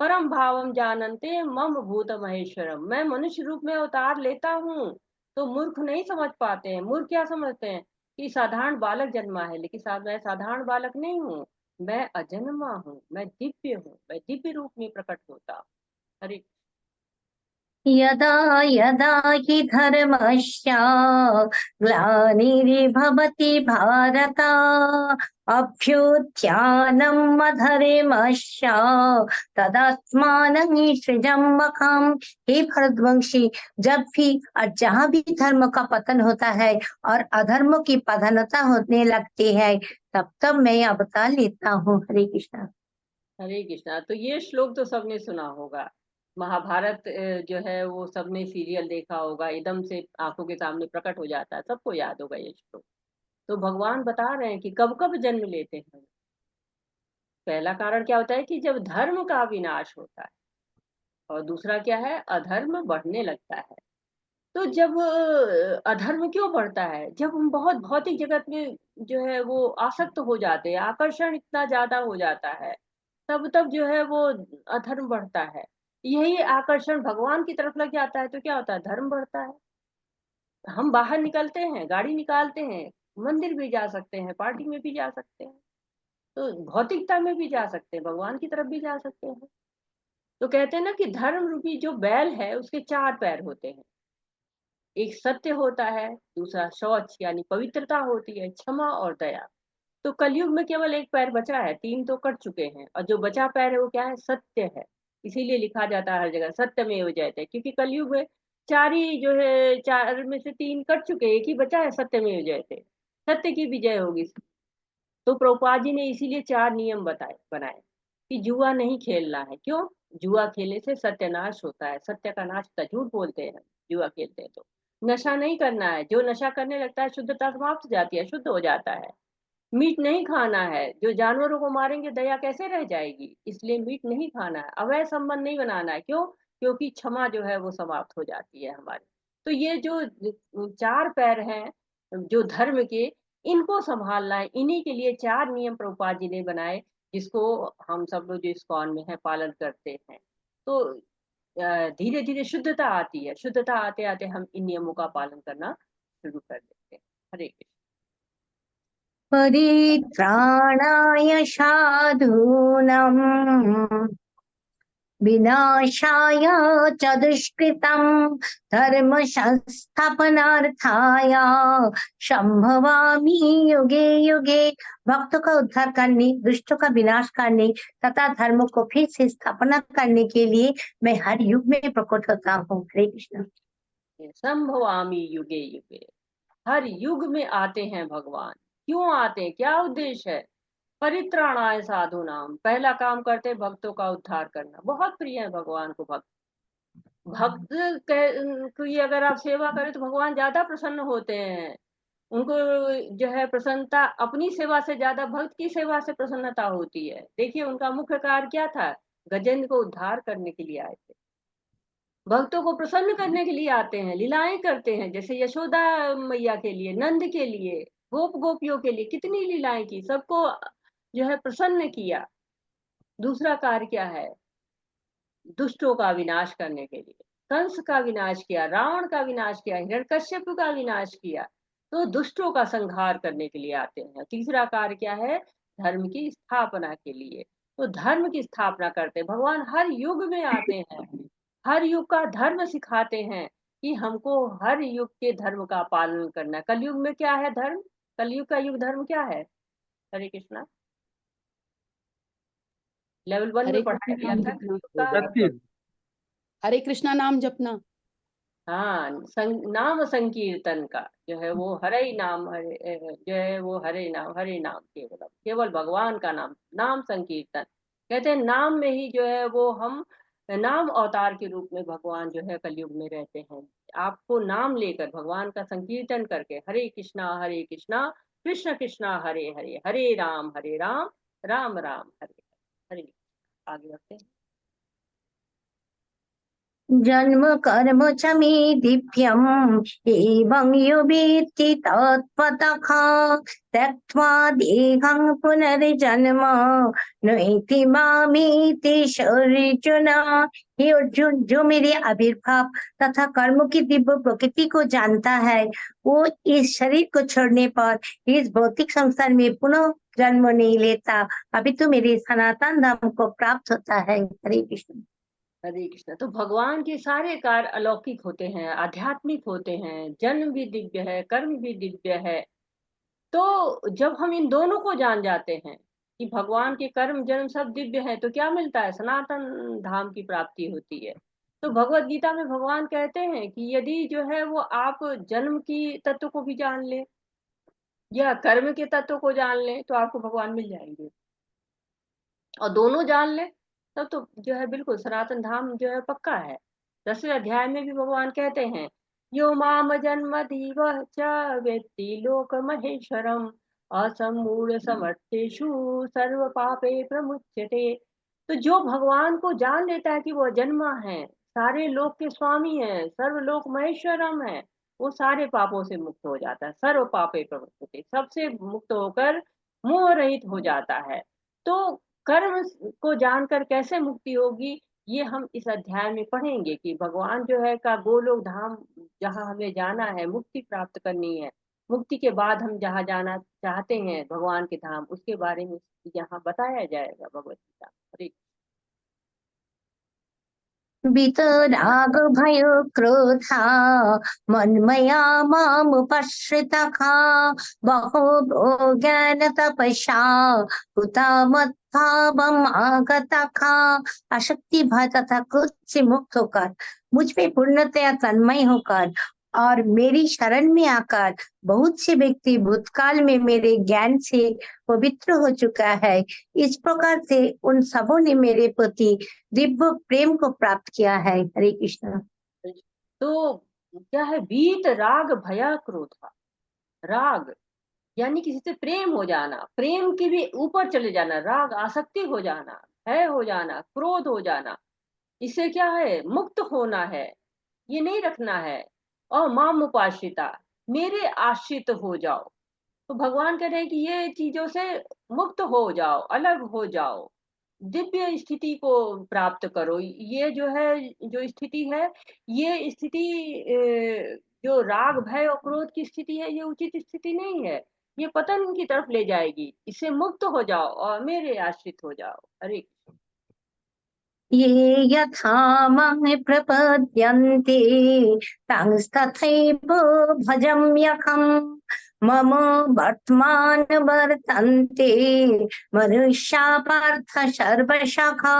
Speaker 1: परम भावम जानन्ते मम भूत महेश्वरम। मैं मनुष्य रूप में अवतार लेता हूँ तो मूर्ख नहीं समझ पाते हैं। मूर्ख क्या समझते हैं कि साधारण बालक जन्मा है, लेकिन मैं साधारण बालक नहीं हूँ, मैं अजन्मा हूँ, मैं दिव्य हूँ, मैं दिव्य रूप में प्रकट होता हूँ। हरे
Speaker 2: यदा यदा हि धर्मस्य ग्लानिर्भवति भारत अभ्युत्थानम् अधर्मस्य तदात्मानं सृजम्यहम्। हे भरतवंशी, जब भी और जहाँ भी धर्म का पतन होता है और अधर्म की प्रधानता होने लगती है, तब तब मैं अवतार लेता हूँ। हरे कृष्णा।
Speaker 1: हरे कृष्णा। तो ये श्लोक तो सबने सुना होगा, महाभारत जो है वो सबने सीरियल देखा होगा, एकदम से आंखों के सामने प्रकट हो जाता है, सबको याद होगा ये श्लोक। तो भगवान बता रहे हैं कि कब कब जन्म लेते हैं। पहला कारण क्या होता है कि जब धर्म का विनाश होता है, और दूसरा क्या है, अधर्म बढ़ने लगता है। तो जब अधर्म क्यों बढ़ता है, जब हम बहुत भौतिक जगत में जो है वो आसक्त हो जाते हैं, आकर्षण इतना ज्यादा हो जाता है, तब जो है वो अधर्म बढ़ता है। यही आकर्षण भगवान की तरफ लग जाता है तो क्या होता है, धर्म बढ़ता है। हम बाहर निकलते हैं, गाड़ी निकालते हैं, मंदिर भी जा सकते हैं, पार्टी में भी जा सकते हैं, तो भौतिकता में भी जा सकते हैं, भगवान की तरफ भी जा सकते हैं। तो कहते हैं ना कि धर्म रूपी जो बैल है उसके 4 पैर होते हैं, एक सत्य होता है, दूसरा शौच यानी पवित्रता होती है, क्षमा और दया। तो कलयुग में केवल एक पैर बचा है, 3 तो कट चुके हैं, और जो बचा पैर है वो क्या है, सत्य है। इसीलिए लिखा जाता है हर जगह सत्यमेव जयते, क्योंकि कलयुग में 4 ही जो है, 4 में से 3 कट चुके, एक ही बचा है, सत्यमेव जयते, सत्य की विजय होगी। तो प्रभुपाद जी ने इसीलिए 4 नियम बनाए कि जुआ नहीं खेलना है। क्यों, जुआ खेलने से सत्यानाश होता है, सत्य का नाश होता है, झूठ बोलते हैं जुआ खेलते हैं। तो नशा नहीं करना है, जो नशा करने लगता है शुद्धता समाप्त हो जाती है, शुद्ध हो जाता है। मीट नहीं खाना है, जो जानवरों को मारेंगे दया कैसे रह जाएगी, इसलिए मीट नहीं खाना है। अवैध संबंध नहीं बनाना है, क्यों, क्योंकि क्षमा जो है वो समाप्त हो जाती है हमारी। तो ये जो 4 पैर हैं जो धर्म के, इनको संभालना है, इन्हीं के लिए 4 नियम प्रभुपाद जी ने बनाए, जिसको हम सब लोग जो इस्कॉन में है पालन करते हैं। तो धीरे धीरे शुद्धता आती है, शुद्धता आते आते हम इन नियमों का पालन करना शुरू कर देते हैं। हरे कृष्ण।
Speaker 2: परित्राणाय साधूनां विनाशाय च दुष्कृतं धर्म संस्थापनार्थाय संभवामि युगे युगे। भक्तों का उद्धार करने, दुष्टों का विनाश करने तथा धर्म को फिर से स्थापना करने के लिए मैं हर युग में प्रकट होता हूँ। हरे कृष्ण।
Speaker 1: संभवामि युगे युगे, हर युग में आते हैं भगवान। क्यों आते हैं, क्या उद्देश्य है? परित्राणाय साधु नाम, पहला काम करते हैं भक्तों का उद्धार करना। बहुत प्रिय है भगवान को भक्त। भक्त की अगर आप सेवा करें तो भगवान ज्यादा प्रसन्न होते हैं। उनको जो है प्रसन्नता अपनी सेवा से ज्यादा भक्त की सेवा से प्रसन्नता होती है। देखिए उनका मुख्य कार्य क्या था? गजेंद्र को उद्धार करने के लिए आए थे, भक्तों को प्रसन्न करने के लिए आते हैं, लीलाएं करते हैं। जैसे यशोदा मैया के लिए, नंद के लिए, गोप गोपियों के लिए कितनी लीलाएं की, सबको जो है प्रसन्न किया। दूसरा कार्य क्या है? दुष्टों का विनाश करने के लिए कंस का विनाश किया, रावण का विनाश किया, हिरण्यकश्यप का विनाश किया। तो दुष्टों का संहार करने के लिए आते हैं। तीसरा कार्य क्या है? धर्म की स्थापना के लिए। तो धर्म की स्थापना करते हैं भगवान, हर युग में आते हैं, हर युग का धर्म सिखाते हैं कि हमको हर युग के धर्म का पालन करना है। कलयुग में क्या है धर्म? कलयुग का युग धर्म क्या है? हरे कृष्णा। लेवल 1 में
Speaker 9: हरे
Speaker 1: पढ़ाया
Speaker 9: कृष्ण
Speaker 1: गया
Speaker 9: नाम
Speaker 1: था
Speaker 9: जपना।
Speaker 1: कलयुग का।
Speaker 7: सत्य।
Speaker 9: हरे कृष्णा नाम जपना।
Speaker 1: हाँ, नाम संकीर्तन का जो है वो हरे ही नाम, जो है वो हरे नाम केवल केवल भगवान का नाम, नाम संकीर्तन कहते हैं। नाम में ही जो है वो हम नाम अवतार के रूप में भगवान जो है कलयुग में रहते हैं। आपको नाम लेकर भगवान का संकीर्तन करके हरे कृष्णा कृष्ण कृष्णा हरे हरे, हरे राम राम राम हरे हरे। आगे बढ़ते हैं।
Speaker 2: जन्म कर्म च मे दिव्यम् एवं युवेत्ति तत्त्वतः त्यक्त्वा देहं पुनर्जन्म नैति मामेति अर्जुन। हे अर्जुन, जो मेरे आविर्भाव तथा कर्मों की दिव्य प्रकृति को जानता है, वो इस शरीर को छोड़ने पर इस भौतिक संसार में पुनः जन्म नहीं लेता, अभी तो मेरे सनातन धाम को प्राप्त होता है। हरे कृष्ण।
Speaker 1: हरे कृष्ण। तो भगवान के सारे कार्य अलौकिक होते हैं, आध्यात्मिक होते हैं। जन्म भी दिव्य है, कर्म भी दिव्य है। तो जब हम इन दोनों को जान जाते हैं कि भगवान के कर्म जन्म सब दिव्य है, तो क्या मिलता है? सनातन धाम की प्राप्ति होती है। तो भगवत गीता में भगवान कहते हैं कि यदि जो है वो आप जन्म की तत्व को भी जान ले या कर्म के तत्व को जान ले तो आपको भगवान मिल जाएंगे। और दोनों जान ले तब तो जो है बिल्कुल सनातन धाम जो है पक्का है। 10वें अध्याय में भी भगवान कहते हैं, यो माम जन्म दीव च वेत्ति लोक महेश्वरम असमूढ़ समर्थेषु सर्व पापे प्रमुच्यते। तो जो भगवान को जान लेता है कि वो जन्मा है, सारे लोक के स्वामी है, सर्वलोक महेश्वरम है, वो सारे पापों से मुक्त हो जाता है। सर्व पापे प्रमुच्यते, सबसे मुक्त होकर मोह रहित हो जाता है। तो कर्म को जानकर कैसे मुक्ति होगी, ये हम इस अध्याय में पढ़ेंगे कि भगवान जो है का गोलोक धाम जहाँ हमें जाना है, मुक्ति प्राप्त करनी है, मुक्ति के बाद हम जहाँ जाना चाहते हैं भगवान के धाम, उसके बारे में यहाँ बताया जाएगा भगवत गीता। हरे
Speaker 2: वितराग भय क्रोधा मन्मया मामुपश्रितः बहो ज्ञान तपसा हुता मद्भावम् आगतः। आसक्ति, भय तथा क्रोध से मुक्त होकर, मुझ पे पूर्णतया तन्मय होकर और मेरी शरण में आकर बहुत से व्यक्ति भूतकाल में मेरे ज्ञान से पवित्र हो चुका है। इस प्रकार से उन सबों ने मेरे प्रति दिव्य प्रेम को प्राप्त किया है। हरे कृष्ण।
Speaker 1: तो क्या है? वीत राग भया क्रोधा। राग यानी किसी से प्रेम हो जाना, प्रेम के भी ऊपर चले जाना, राग आसक्ति हो जाना, भय हो जाना, क्रोध हो जाना, इससे क्या है? मुक्त होना है, ये नहीं रखना है। और माम उपाश्रिता, मेरे आश्रित हो जाओ। तो भगवान कह रहे हैं कि ये चीजों से मुक्त हो जाओ, अलग हो जाओ, दिव्य स्थिति को प्राप्त करो। ये जो है, जो स्थिति है, ये स्थिति जो राग भय और क्रोध की स्थिति है, ये उचित स्थिति नहीं है, ये पतन की तरफ ले जाएगी। इससे मुक्त हो जाओ और मेरे आश्रित हो जाओ। अरे
Speaker 2: ये यथा मां प्रपद्यन्ते तंस्तथैव भजाम्यहम् मम वर्तमान वर्तन्ते मनुष्या पार्थ सर्वशाखा।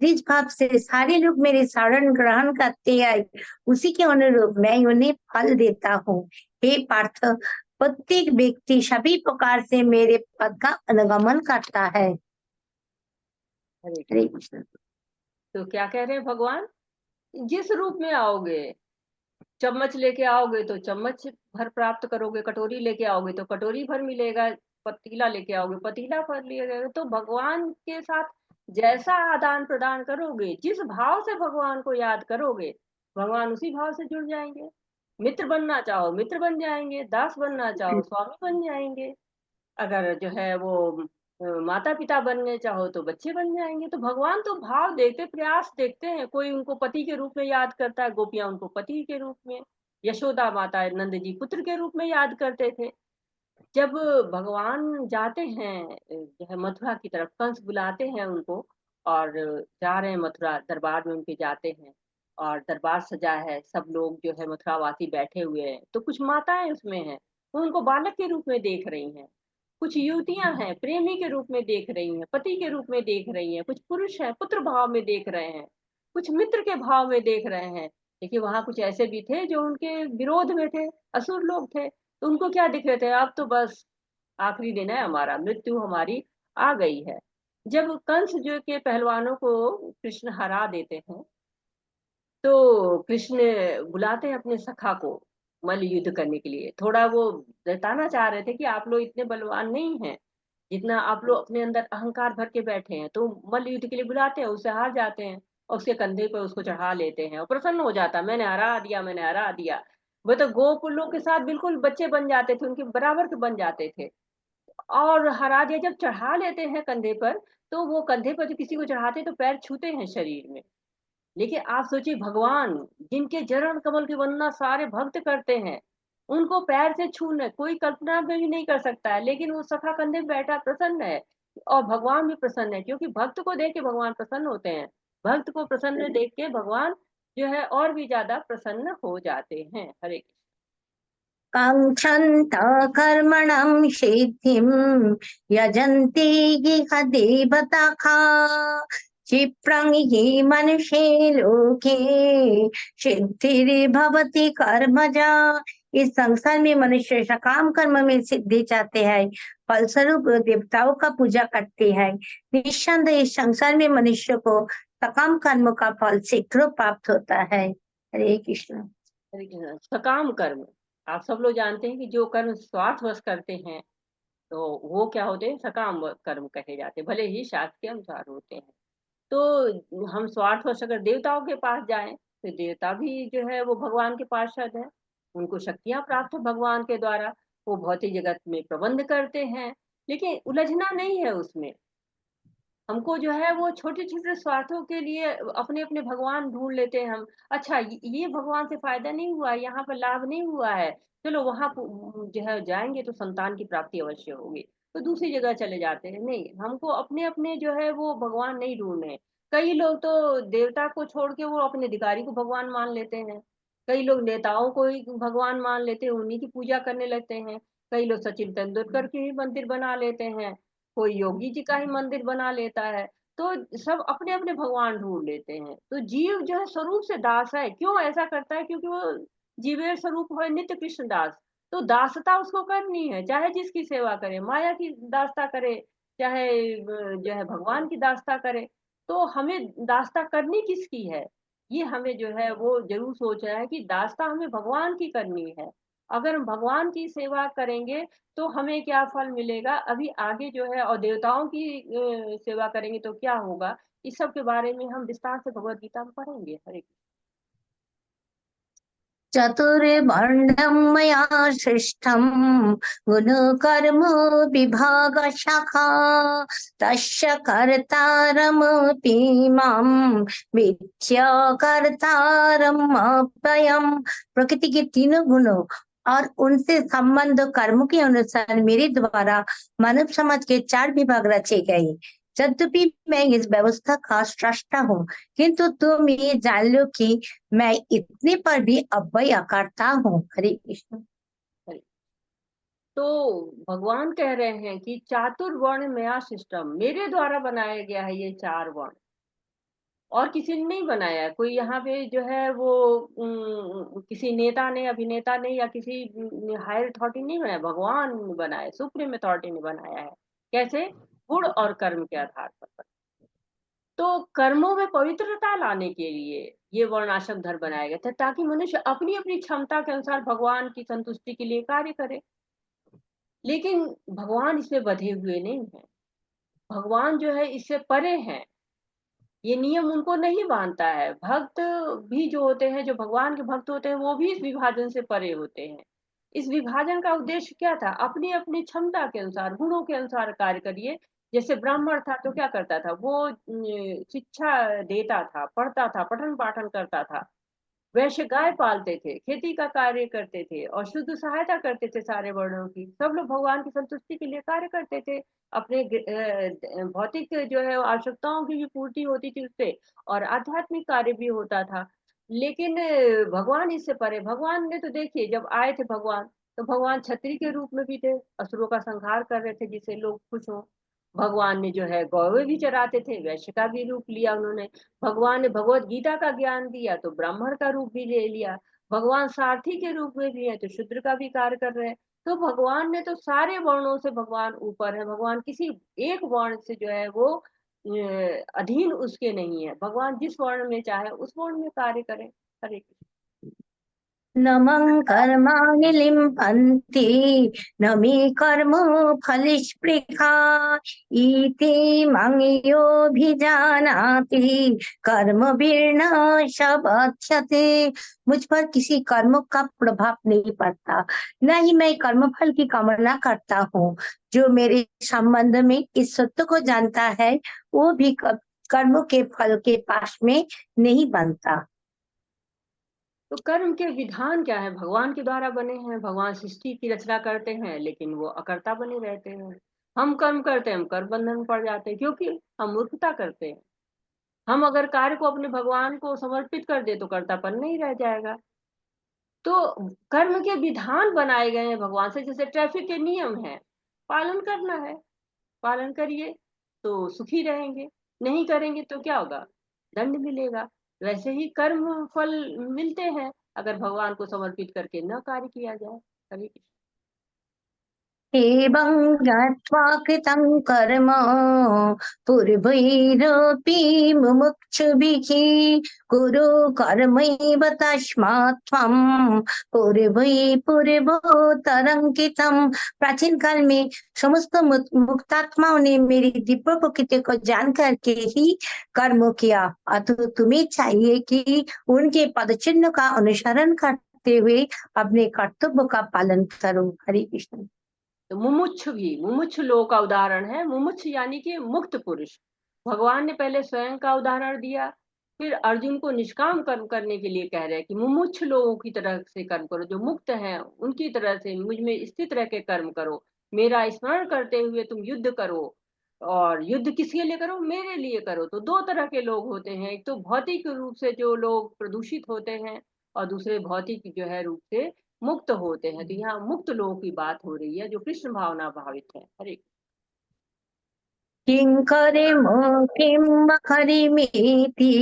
Speaker 2: जिस भाव से सारे लोग मेरे शरण ग्रहण करते हैं उसी के अनुरूप मैं उन्हें फल देता हूँ। हे पार्थ, प्रत्येक व्यक्ति सभी प्रकार से मेरे पद का अनुगमन करता है।
Speaker 1: हरे
Speaker 2: हरे
Speaker 1: कृष्ण।
Speaker 2: कृष्ण।
Speaker 1: तो क्या कह रहे हैं भगवान, जिस रूप में आओगे, चम्मच लेके आओगे तो चम्मच भर प्राप्त करोगे, कटोरी लेके आओगे तो कटोरी भर मिलेगा, पतीला लेके आओगे पतीला भर लिएगा। तो भगवान के साथ जैसा आदान प्रदान करोगे, जिस भाव से भगवान को याद करोगे, भगवान उसी भाव से जुड़ जाएंगे। मित्र बनना चाहो मित्र बन जाएंगे, दास बनना चाहो स्वामी बन जाएंगे, अगर जो है वो माता पिता बनने चाहो तो बच्चे बन जाएंगे। तो भगवान तो भाव देखते, प्रयास देखते हैं। कोई उनको पति के रूप में याद करता है, गोपियां उनको पति के रूप में, यशोदा माता नंद जी पुत्र के रूप में याद करते थे। जब भगवान जाते हैं जो है मथुरा की तरफ, कंस बुलाते हैं उनको और जा रहे हैं मथुरा, दरबार में उनके जाते हैं और दरबार सजा है, सब लोग जो है मथुरावासी बैठे हुए हैं, तो कुछ माताएं उसमें हैं, वो उनको बालक के रूप में देख रही हैं, कुछ युवतियां हैं प्रेमी के रूप में देख रही हैं, पति के रूप में देख रही हैं, कुछ पुरुष हैं पुत्र भाव में देख रहे हैं, कुछ मित्र के भाव में देख रहे हैं। देखिए वहां कुछ ऐसे भी थे जो उनके विरोध में थे, असुर लोग थे, तो उनको क्या दिख रहे थे, अब तो बस आखिरी दिन है हमारा, मृत्यु हमारी आ गई है। जब कंस जो के पहलवानों को कृष्ण हरा देते हैं तो कृष्ण बुलाते हैं अपने सखा को मल्ल युद्ध करने के लिए। थोड़ा वो जताना चाह रहे थे कि आप लोग इतने बलवान नहीं हैं जितना आप लोग अपने अंदर अहंकार भर के बैठे हैं। तो मल्ल युद्ध के लिए बुलाते हैं, उससे हार जाते हैं और उसके कंधे पर उसको चढ़ा लेते हैं और प्रसन्न हो जाता है, मैंने हरा दिया मैंने हरा दिया। वो तो गोकुलों के साथ बिल्कुल बच्चे बन जाते थे, उनके बराबर के बन जाते थे और हरा दिया। जब चढ़ा लेते हैं कंधे पर, तो वो कंधे पर जो किसी को चढ़ाते हैं तो पैर छूते हैं शरीर में। लेकिन आप सोचिए भगवान जिनके चरण कमल की वंदना सारे भक्त करते हैं, उनको पैर से छूना कोई कल्पना में भी नहीं कर सकता है, लेकिन वो सखा कंधे पे बैठा प्रसन्न है और भगवान भी प्रसन्न है, क्योंकि भक्त को देख के भगवान प्रसन्न होते हैं। भक्त को प्रसन्न देख के भगवान जो है और भी ज्यादा प्रसन्न हो जाते हैं। हरे कृष्ण।
Speaker 2: काङ्क्षन्त कर्मणं सिद्धिं यजन्ति इह देवताः क्षिप्रं हि मनुष्ये लोके सिद्धिर्भवति कर्मजा। इस संसार में मनुष्य सकाम कर्म में सिद्धि चाहते हैं, फलस्वरूप देवताओं का पूजा करते हैं। निस्संदेह इस संसार में मनुष्य को सकाम कर्म का फल शीघ्र प्राप्त होता है। हरे कृष्ण।
Speaker 1: हरे कृष्ण। सकाम कर्म, आप सब लोग जानते हैं कि जो कर्म स्वार्थवश करते हैं तो वो क्या होते हैं, सकाम कर्म कहे जाते हैं, भले ही शास्त्र के अनुसार होते हैं। तो हम स्वार्थवश अगर देवताओं के पास जाएं तो देवता भी जो है वो भगवान के पार्षद है, उनको शक्तियां प्राप्त है भगवान के द्वारा, वो भौतिक जगत में प्रबंध करते हैं, लेकिन उलझना नहीं है उसमें। हमको जो है वो छोटे छोटे स्वार्थों के लिए अपने अपने भगवान ढूंढ लेते हैं हम। अच्छा ये भगवान से फायदा नहीं हुआ, यहाँ पर लाभ नहीं हुआ है, चलो वहां जो है जाएंगे तो संतान की प्राप्ति अवश्य होगी, तो दूसरी जगह चले जाते हैं। नहीं, हमको अपने अपने जो है वो भगवान नहीं ढूंढने। कई लोग तो देवता को छोड़ के वो अपने अधिकारी को भगवान मान लेते हैं, कई लोग नेताओं को ही भगवान मान लेते हैं, उन्हीं की पूजा करने लगते हैं। कई लोग सचिन तेंदुलकर के ही मंदिर बना लेते हैं, कोई योगी जी का ही मंदिर बना लेता है। तो सब अपने अपने भगवान ढूंढ लेते हैं। तो जीव जो है स्वरूप से दास है, क्यों ऐसा करता है, क्योंकि वो जीवेर स्वरूप है नित्य कृष्ण दास। तो दासता उसको करनी है, चाहे जिसकी सेवा करे, माया की दासता करे चाहे जो है भगवान की दासता करे। तो हमें दासता करनी किसकी है, ये हमें जो है वो जरूर सोचना है कि दासता हमें भगवान की करनी है। अगर हम भगवान की सेवा करेंगे तो हमें क्या फल मिलेगा, अभी आगे जो है, और देवताओं की सेवा करेंगे तो क्या होगा, इस सब के बारे में हम विस्तार से भगवत गीता में पढ़ेंगे। हरे कृष्ण।
Speaker 2: चतुर्वर्णं मया सृष्टं गुणकर्म विभागशाखा तस्य कर्तारमपि मां विद्या कर्तारम् अव्ययम्। प्रकृति के तीनों गुणों और उनसे संबंध कर्म के अनुसार मेरे द्वारा मानव समाज के 4 विभाग रचे गए। यद्यपि मैं इस व्यवस्था का स्रष्टा हूँ, किंतु तुम ये जान लो कि मैं इतने पर भी अव्यय करता हूँ। हरे कृष्ण।
Speaker 1: तो भगवान कह रहे हैं कि चातुर्वर्ण मया सिस्टम, मेरे द्वारा बनाया गया है ये 4 वर्ण, और किसी ने नहीं बनाया है। कोई यहाँ पे जो है वो किसी नेता ने, अभिनेता ने या किसी हायर अथॉरिटी नहीं बनाया, भगवान ने बनाया, सुप्रीम अथॉरिटी ने बनाया है। कैसे? गुण और कर्म के आधार पर। तो कर्मों में पवित्रता लाने के लिए ये वर्णाश्रम धर्म बनाया गया था, ताकि मनुष्य अपनी अपनी क्षमता के अनुसार भगवान की संतुष्टि के लिए कार्य करे। लेकिन भगवान इसमें बंधे हुए नहीं है, भगवान जो है इससे परे हैं, ये नियम उनको नहीं बांधता है। भक्त भी जो होते हैं, जो भगवान के भक्त होते हैं, वो भी इस विभाजन से परे होते हैं। इस विभाजन का उद्देश्य क्या था? अपनी अपनी क्षमता के अनुसार, गुणों के अनुसार कार्य करिए। जैसे ब्राह्मण था तो क्या करता था वो? शिक्षा देता था, पढ़ता था, पठन पाठन करता था। वैश्य गाय पालते थे, खेती का कार्य करते थे और शुद्ध सहायता करते थे सारे वर्णों की। सब लोग भगवान की संतुष्टि के लिए कार्य करते थे। अपने भौतिक जो है आवश्यकताओं की भी पूर्ति होती थी उससे, और आध्यात्मिक कार्य भी होता था। लेकिन भगवान इससे परे। भगवान ने तो देखिए, जब आए थे भगवान, तो भगवान क्षत्रिय के रूप में भी थे, असुरों का संहार कर रहे थे जिससे लोग खुश हों। भगवान ने जो है गौवे भी चराते थे, वैश्य का भी रूप लिया उन्होंने। भगवान ने भगवत गीता का ज्ञान दिया तो ब्राह्मण का रूप भी ले लिया। भगवान सारथी के रूप में भी है तो शूद्र का भी कार्य कर रहे हैं। तो भगवान ने तो सारे वर्णों से, भगवान ऊपर है, भगवान किसी एक वर्ण से जो है वो अधीन उसके नहीं है। भगवान जिस वर्ण में चाहे उस वर्ण में कार्य करें। हरे कृष्ण।
Speaker 2: न मं कर्माणि लिम्पन्ति, न मे कर्म फलस्पृहा, इति मं योऽभिजानाति कर्मभिर्न स बध्यते। मुझ पर किसी कर्म का प्रभाव नहीं पड़ता, न ही मैं कर्मफल की कामना करता हूँ। जो मेरे संबंध में इस सत्य को जानता है, वो भी कर्म के फल के पास में नहीं बनता।
Speaker 1: तो कर्म के विधान क्या है? भगवान के द्वारा बने हैं। भगवान सृष्टि की रचना करते हैं, लेकिन वो अकर्ता बने रहते हैं। हम कर्म करते हैं, हम कर्म बंधन में पड़ जाते हैं, क्योंकि हम मूर्खता करते हैं। हम अगर कार्य को अपने भगवान को समर्पित कर दे तो कर्तापन नहीं रह जाएगा। तो कर्म के विधान बनाए गए हैं भगवान से, जैसे ट्रैफिक के नियम हैं, पालन करना है, पालन करिए तो सुखी रहेंगे, नहीं करेंगे तो क्या होगा? दंड मिलेगा। वैसे ही कर्म फल मिलते हैं अगर भगवान को समर्पित करके न कार्य किया जाए। हरे कृष्ण।
Speaker 2: एवं ज्ञात्वा कृतं कर्म पूर्वैरपि मुमुक्षुभिः, कुरु कर्मैव तस्मात् त्वं पूर्वोत्तरं कृतं। प्राचीन काल में समस्त मुक्तात्माओं ने मेरी दिव्य प्रकृति को जान करके ही कर्म किया, अतः तुम्हें चाहिए कि उनके पदचिन्ह का अनुसरण करते हुए अपने कर्तव्य का पालन करो। हरे कृष्ण।
Speaker 1: तो मुमुक्षु भी, मुमुक्षु लोगों का उदाहरण है। मुमुक्ष यानी कि मुक्त पुरुष। भगवान ने पहले स्वयं का उदाहरण दिया, फिर अर्जुन को निष्काम कर्म करने के लिए कह रहे हैं कि मुमुक्ष लोगों की तरह से कर्म करो, जो मुक्त हैं उनकी तरह से मुझ में स्थित रह के कर्म करो। मेरा स्मरण करते हुए तुम युद्ध करो, और युद्ध किसके लिए करो? मेरे लिए करो। तो दो तरह के लोग होते हैं, एक तो भौतिक रूप से जो लोग प्रदूषित होते हैं, और दूसरे भौतिक जो है रूप से मुक्त होते हैं। तो यहाँ मुक्त लोगों की बात हो रही है, जो कृष्ण भावना भावित है। हरे
Speaker 2: किं हरिमेति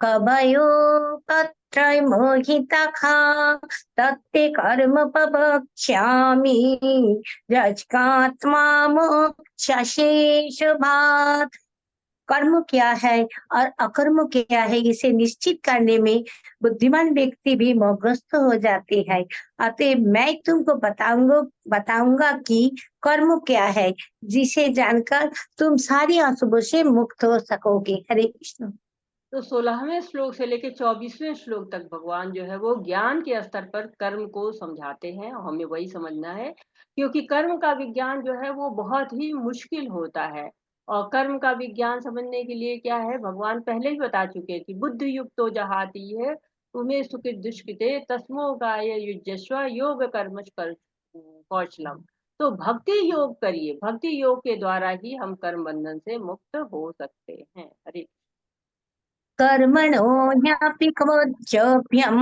Speaker 2: कवयोपत्र मोहितखा, तत्ते कर्म पवक्ष्यामि रजकात्मा मोक्षशेष भात्। कर्म क्या है और अकर्म क्या है, इसे निश्चित करने में बुद्धिमान व्यक्ति भी मोहग्रस्त हो जाते हैं। अतः मैं तुमको बताऊंगा कि कर्म क्या है, जिसे जानकर तुम सारी अशुभों से मुक्त हो सकोगे। हरे कृष्ण।
Speaker 1: तो 16वें श्लोक से लेकर 24वें श्लोक तक भगवान जो है वो ज्ञान के स्तर पर कर्म को समझाते हैं, और हमें वही समझना है, क्योंकि कर्म का विज्ञान जो है वो बहुत ही मुश्किल होता है। और कर्म का विज्ञान समझने के लिए क्या है, भगवान पहले ही बता चुके हैं कि बुद्धि युक्तो जहाती है तुम्हें सुकृत दुष्कृते तस्मो गाय युजस्व योग कर्मच कौशलम। तो भक्ति योग करिए, भक्ति योग के द्वारा ही हम कर्म बंधन से मुक्त हो सकते हैं। हरे
Speaker 2: कर्मणो ह्यापि बोध्यव्यं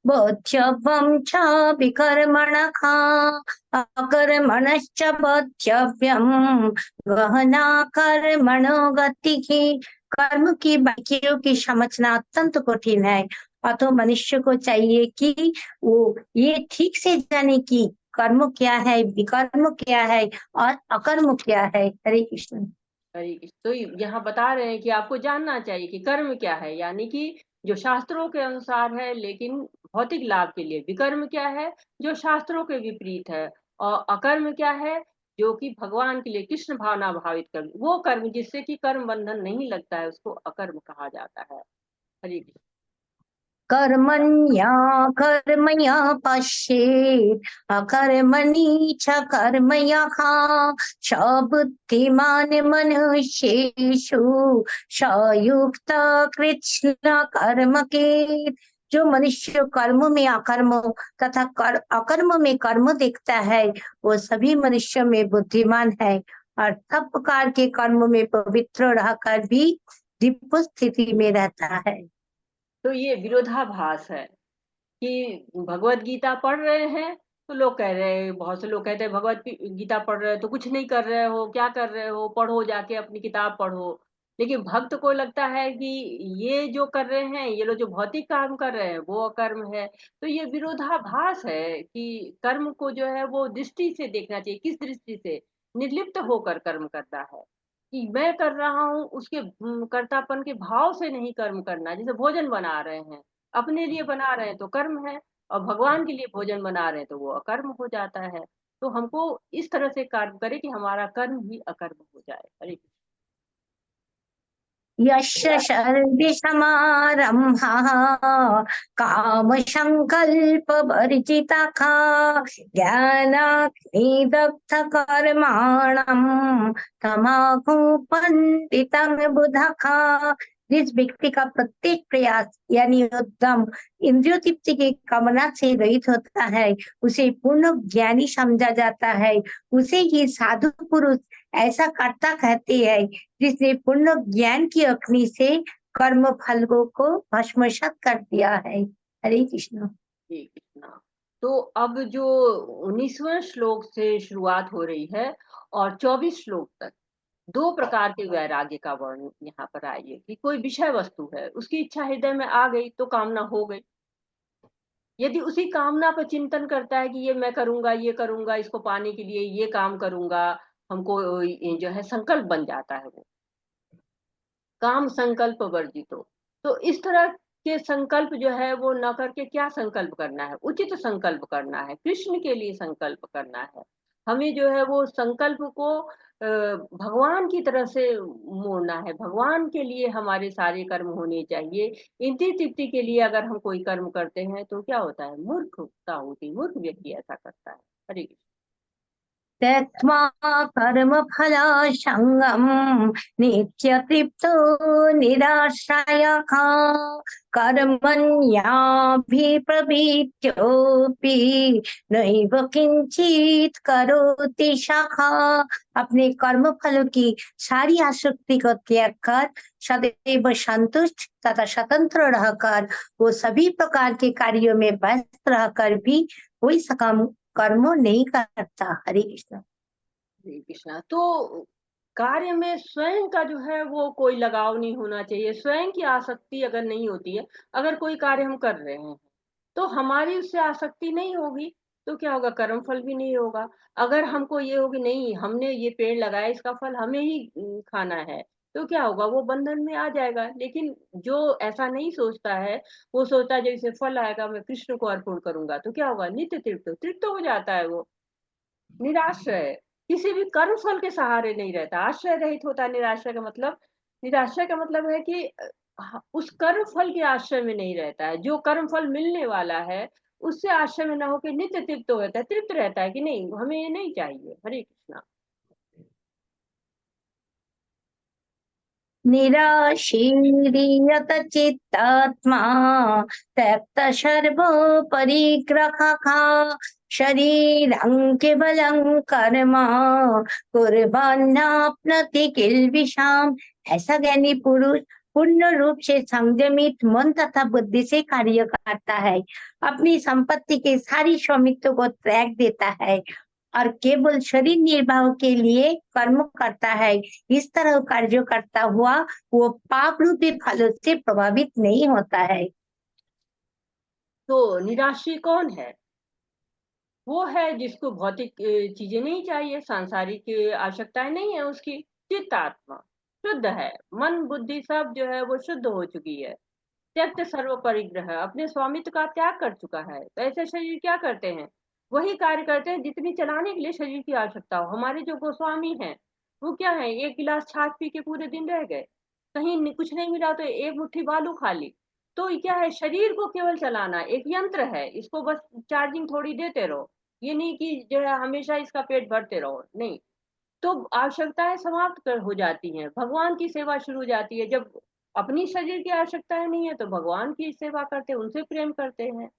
Speaker 2: बोध्यव्यं च विकर्मणः अकर्मणश्च बोध्यव्यं गहना कर्मणो गतिः। कर्म की बारीकियों की समझना अत्यंत कठिन है, अतः मनुष्य को चाहिए कि वो ये ठीक से जाने कि कर्म क्या है, विकर्म क्या है और अकर्म क्या है। हरे कृष्ण।
Speaker 1: हरे कृष्ण। तो यहाँ बता रहे हैं कि आपको जानना चाहिए कि कर्म क्या है, यानी कि जो शास्त्रों के अनुसार है लेकिन भौतिक लाभ के लिए। विकर्म क्या है, जो शास्त्रों के विपरीत है। और अकर्म क्या है, जो कि भगवान के लिए कृष्ण भावना भावित कर्म, वो कर्म जिससे कि कर्म बंधन नहीं लगता है, उसको अकर्म कहा जाता है। हरे कृष्ण।
Speaker 2: कर्मण्या कर्मया पश्येत् अकर्मणि च कर्मयः स बुद्धिमान् मनुष्येषु स युक्त कृष्ण कर्म के। जो मनुष्य कर्म में अकर्म तथा अकर्म में कर्म देखता है, वो सभी मनुष्य में बुद्धिमान है और सब प्रकार के कर्म में पवित्र रहकर भी दिव्य स्थिति में रहता है।
Speaker 1: तो ये विरोधाभास है कि भगवत गीता पढ़ रहे हैं तो लोग कह रहे हैं, बहुत से लोग कहते हैं भगवत गीता पढ़ रहे हो तो कुछ नहीं कर रहे हो, क्या कर रहे हो, पढ़ो जाके अपनी किताब पढ़ो। लेकिन भक्त को लगता है कि ये जो कर रहे हैं, ये लोग जो भौतिक काम कर रहे हैं वो अकर्म है। तो ये विरोधाभास है कि कर्म को जो है वो दृष्टि से देखना चाहिए। किस दृष्टि से? निर्लिप्त होकर कर्म करना है कि मैं कर रहा हूँ, उसके कर्तापन के भाव से नहीं कर्म करना। जैसे भोजन बना रहे हैं, अपने लिए बना रहे हैं तो कर्म है, और भगवान के लिए भोजन बना रहे हैं तो वो अकर्म हो जाता है। तो हमको इस तरह से कर्म करें कि हमारा कर्म ही अकर्म हो जाए। हरे कृष्ण।
Speaker 2: यस्य सर्वसमारम्भः कामसङ्कल्पवर्जितः ज्ञानाग्निदग्धकर्माणं तमाहु पंडितं बुधः। जिस व्यक्ति का प्रत्येक प्रयास यानी उद्यम इंद्रियों तृप्ति की कामना से रहित होता है, उसे पूर्ण ज्ञानी समझा जाता है। उसे ही साधु पुरुष ऐसा कर्ता कहते हैं जिसने पूर्ण ज्ञान की अग्नि से कर्म फलों को भस्मसात कर दिया है। हरे कृष्ण।
Speaker 1: हरे कृष्णा। तो अब जो 19वें श्लोक से शुरुआत हो रही है और 24 श्लोक तक दो प्रकार के वैराग्य का वर्णन यहाँ पर आइए कि कोई विषय वस्तु है, उसकी इच्छा हृदय में आ गई तो कामना हो गई। यदि उसी कामना पर चिंतन करता है कि ये मैं करूंगा, ये करूंगा, इसको पाने के लिए ये काम करूंगा, हमको जो है संकल्प बन जाता है वो काम संकल्प वर्जित हो। तो इस तरह के संकल्प जो है वो न करके क्या संकल्प करना है? उचित संकल्प करना है, कृष्ण के लिए संकल्प करना है। हमें जो है वो संकल्प को भगवान की तरह से मोड़ना है। भगवान के लिए हमारे सारे कर्म होने चाहिए। इंद्रिय तृप्ति के लिए अगर हम कोई कर्म करते हैं तो क्या होता है? मूर्खता होती है, मूर्ख व्यक्ति ऐसा करता है। हरे कृष्ण।
Speaker 2: त्यक्त्वा कर्मफलासङ्गं नित्यतृप्तो निराश्रयः कर्मण्याभिप्रवृत्तोऽपि नैव किंचित करोति सः। अपने कर्म फलों की सारी आसक्ति को त्याग कर सदैव संतुष्ट तथा स्वतंत्र रहकर वो सभी प्रकार के कार्यों में व्यस्त रहकर भी कोई सकाम कर्म नहीं करता। हरे कृष्ण।
Speaker 1: हरे कृष्णा। तो कार्य में स्वयं का जो है वो कोई लगाव नहीं होना चाहिए। स्वयं की आसक्ति अगर नहीं होती है, अगर कोई कार्य हम कर रहे हैं तो हमारी उससे आसक्ति नहीं होगी तो क्या होगा? कर्म फल भी नहीं होगा। अगर हमको ये होगी नहीं, हमने ये पेड़ लगाया, इसका फल हमें ही खाना है, तो क्या होगा? वो बंधन में आ जाएगा। लेकिन जो ऐसा नहीं सोचता है, वो सोचता है जब इसे फल आएगा मैं कृष्ण को अर्पण करूंगा तो क्या होगा? नित्य तृप्त तृप्त हो जाता है वो। निराश्रय किसी भी कर्म फल के सहारे नहीं रहता, आश्रय रहित होता है। निराश्रय का मतलब है कि उस कर्म फल के आश्रय में नहीं रहता है। जो कर्म फल मिलने वाला है उससे आश्रय में न होकर नित्य तृप्त रहता है, तृप्त रहता है कि नहीं हमें ये नहीं चाहिए। हरे कृष्णा।
Speaker 2: निराशीर्यत चित्तात्मा त्यक्त सर्व परिग्रहः शरीरं केवलं कर्म कुर्वन्नाप्नोति किल्बिषाम्। ऐसा ज्ञानी पुरुष पूर्ण रूप से संयमित मन तथा बुद्धि से कार्य करता है, अपनी संपत्ति के सारी स्वामित्व को त्याग देता है और केवल शरीर निर्वाह के लिए कर्म करता है। इस तरह कार्य करता हुआ वो पाप रूपी फलों से प्रभावित नहीं होता है।
Speaker 1: तो निराशी कौन है? वो है जिसको भौतिक चीजें नहीं चाहिए, सांसारिक आवश्यकताएं नहीं है उसकी। चित्त आत्मा शुद्ध है, मन बुद्धि सब जो है वो शुद्ध हो चुकी है। त्यक्त सर्व परिग्रह, अपने स्वामित्व का त्याग कर चुका है। तो ऐसे शरीर क्या करते हैं? वही कार्य करते हैं जितनी चलाने के लिए शरीर की आवश्यकता हो। हमारे जो गोस्वामी हैं वो क्या है, एक गिलास छाछ पी के पूरे दिन रह गए, कहीं कुछ नहीं मिला तो एक मुट्ठी बालू खा ली। तो ये क्या है, शरीर को केवल चलाना एक यंत्र है, इसको बस चार्जिंग थोड़ी देते रहो। ये नहीं कि जो है हमेशा इसका पेट भरते रहो, नहीं। तो आवश्यकताएं समाप्त हो जाती हैं, भगवान की सेवा शुरू हो जाती है। जब अपनी शरीर की आवश्यकताएं नहीं है तो भगवान की सेवा करते हैं, उनसे प्रेम करते हैं।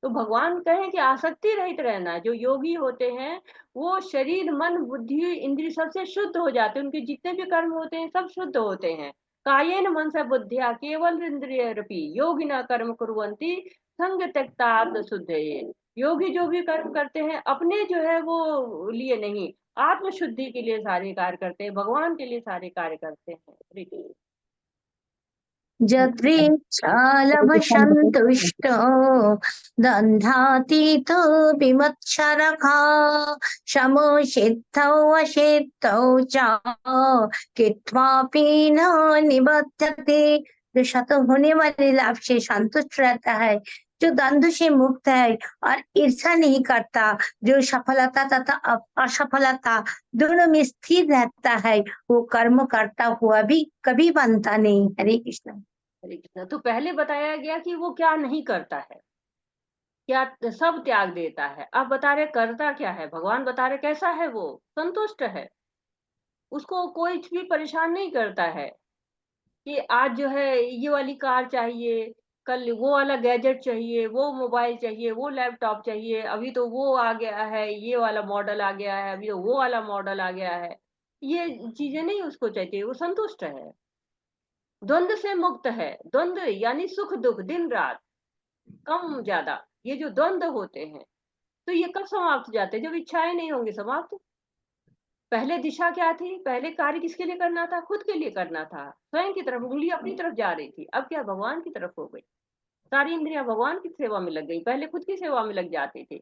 Speaker 1: तो भगवान कहें कि आसक्ति रहित रहना। जो योगी होते हैं वो शरीर मन बुद्धि इंद्रिय सबसे शुद्ध हो जाते हैं, उनके जितने भी कर्म होते हैं सब शुद्ध होते हैं। कायेन मनसा बुद्धिया केवल इंद्रिय रपि योगिना कर्म कुर्वन्ति संग त्यक्ता आत्म शुद्धये। योगी जो भी कर्म करते हैं अपने जो है वो लिए नहीं, आत्म शुद्धि के लिए सारे कार्य करते हैं, भगवान के लिए सारे कार्य करते हैं।
Speaker 2: जदृच्छालभसन्तुष्टो दन्धातीतो विमत्सरः समसिद्धौ असिद्धौ च कित्वापि न निबध्यते। जो शत होने वाले लाभ से संतुष्ट रहता है, जो द्वंद्व से मुक्त है और ईर्षा नहीं करता, जो सफलता तथा असफलता दोनों में स्थिर रहता है, वो कर्म करता हुआ भी कभी बनता नहीं। हरे कृष्ण।
Speaker 1: हरे कृष्ण। तो पहले बताया गया कि वो क्या नहीं करता है, क्या सब त्याग देता है। अब बता रहे करता क्या है, भगवान बता रहे कैसा है, वो संतुष्ट है, उसको कोई भी परेशान नहीं करता है कि आज जो है ये वाली कार चाहिए, कल वो वाला गैजेट चाहिए, वो मोबाइल चाहिए, वो लैपटॉप चाहिए, अभी तो वो आ गया है, ये वाला मॉडल आ गया है, अभी तो वो वाला मॉडल आ गया है। ये चीजें नहीं उसको चाहिए, वो संतुष्ट है, द्वंद्व से मुक्त है। द्वंद्व यानी सुख दुख, दिन रात, कम ज्यादा, ये जो द्वंद्व होते हैं तो ये कब समाप्त हो जाते हैं? जब इच्छाएं नहीं होंगी समाप्त। पहले दिशा क्या थी, पहले कार्य किसके लिए करना था, खुद के लिए करना था, स्वयं की तरफ, उंगली अपनी तरफ जा रही थी। अब क्या, भगवान की तरफ हो गई, सारी इंद्रियां भगवान की सेवा में लग गई, पहले खुद की सेवा में लग जाते थे।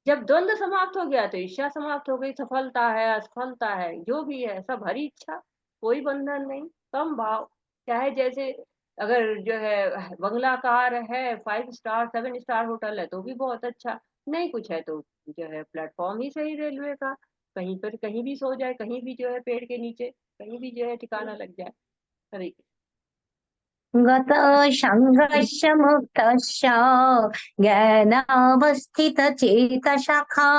Speaker 1: जब द्वंद्व समाप्त हो गया तो इच्छा समाप्त हो गई, सफलता है असफलता है जो भी है सब हरी इच्छा, कोई बंधन नहीं, कम भाव। चाहे जैसे अगर जो है बंगला कार है, 5 स्टार 7 स्टार होटल है तो भी बहुत अच्छा, नहीं कुछ है तो जो है प्लेटफॉर्म ही सही रेलवे का, कहीं पर कहीं भी सो जाए, कहीं भी जो है पेड़ के नीचे कहीं भी जो है ठिकाना लग जाए। हरे
Speaker 2: गत संघर्ष मुक्तस्य ज्ञानावस्थित चेतसखा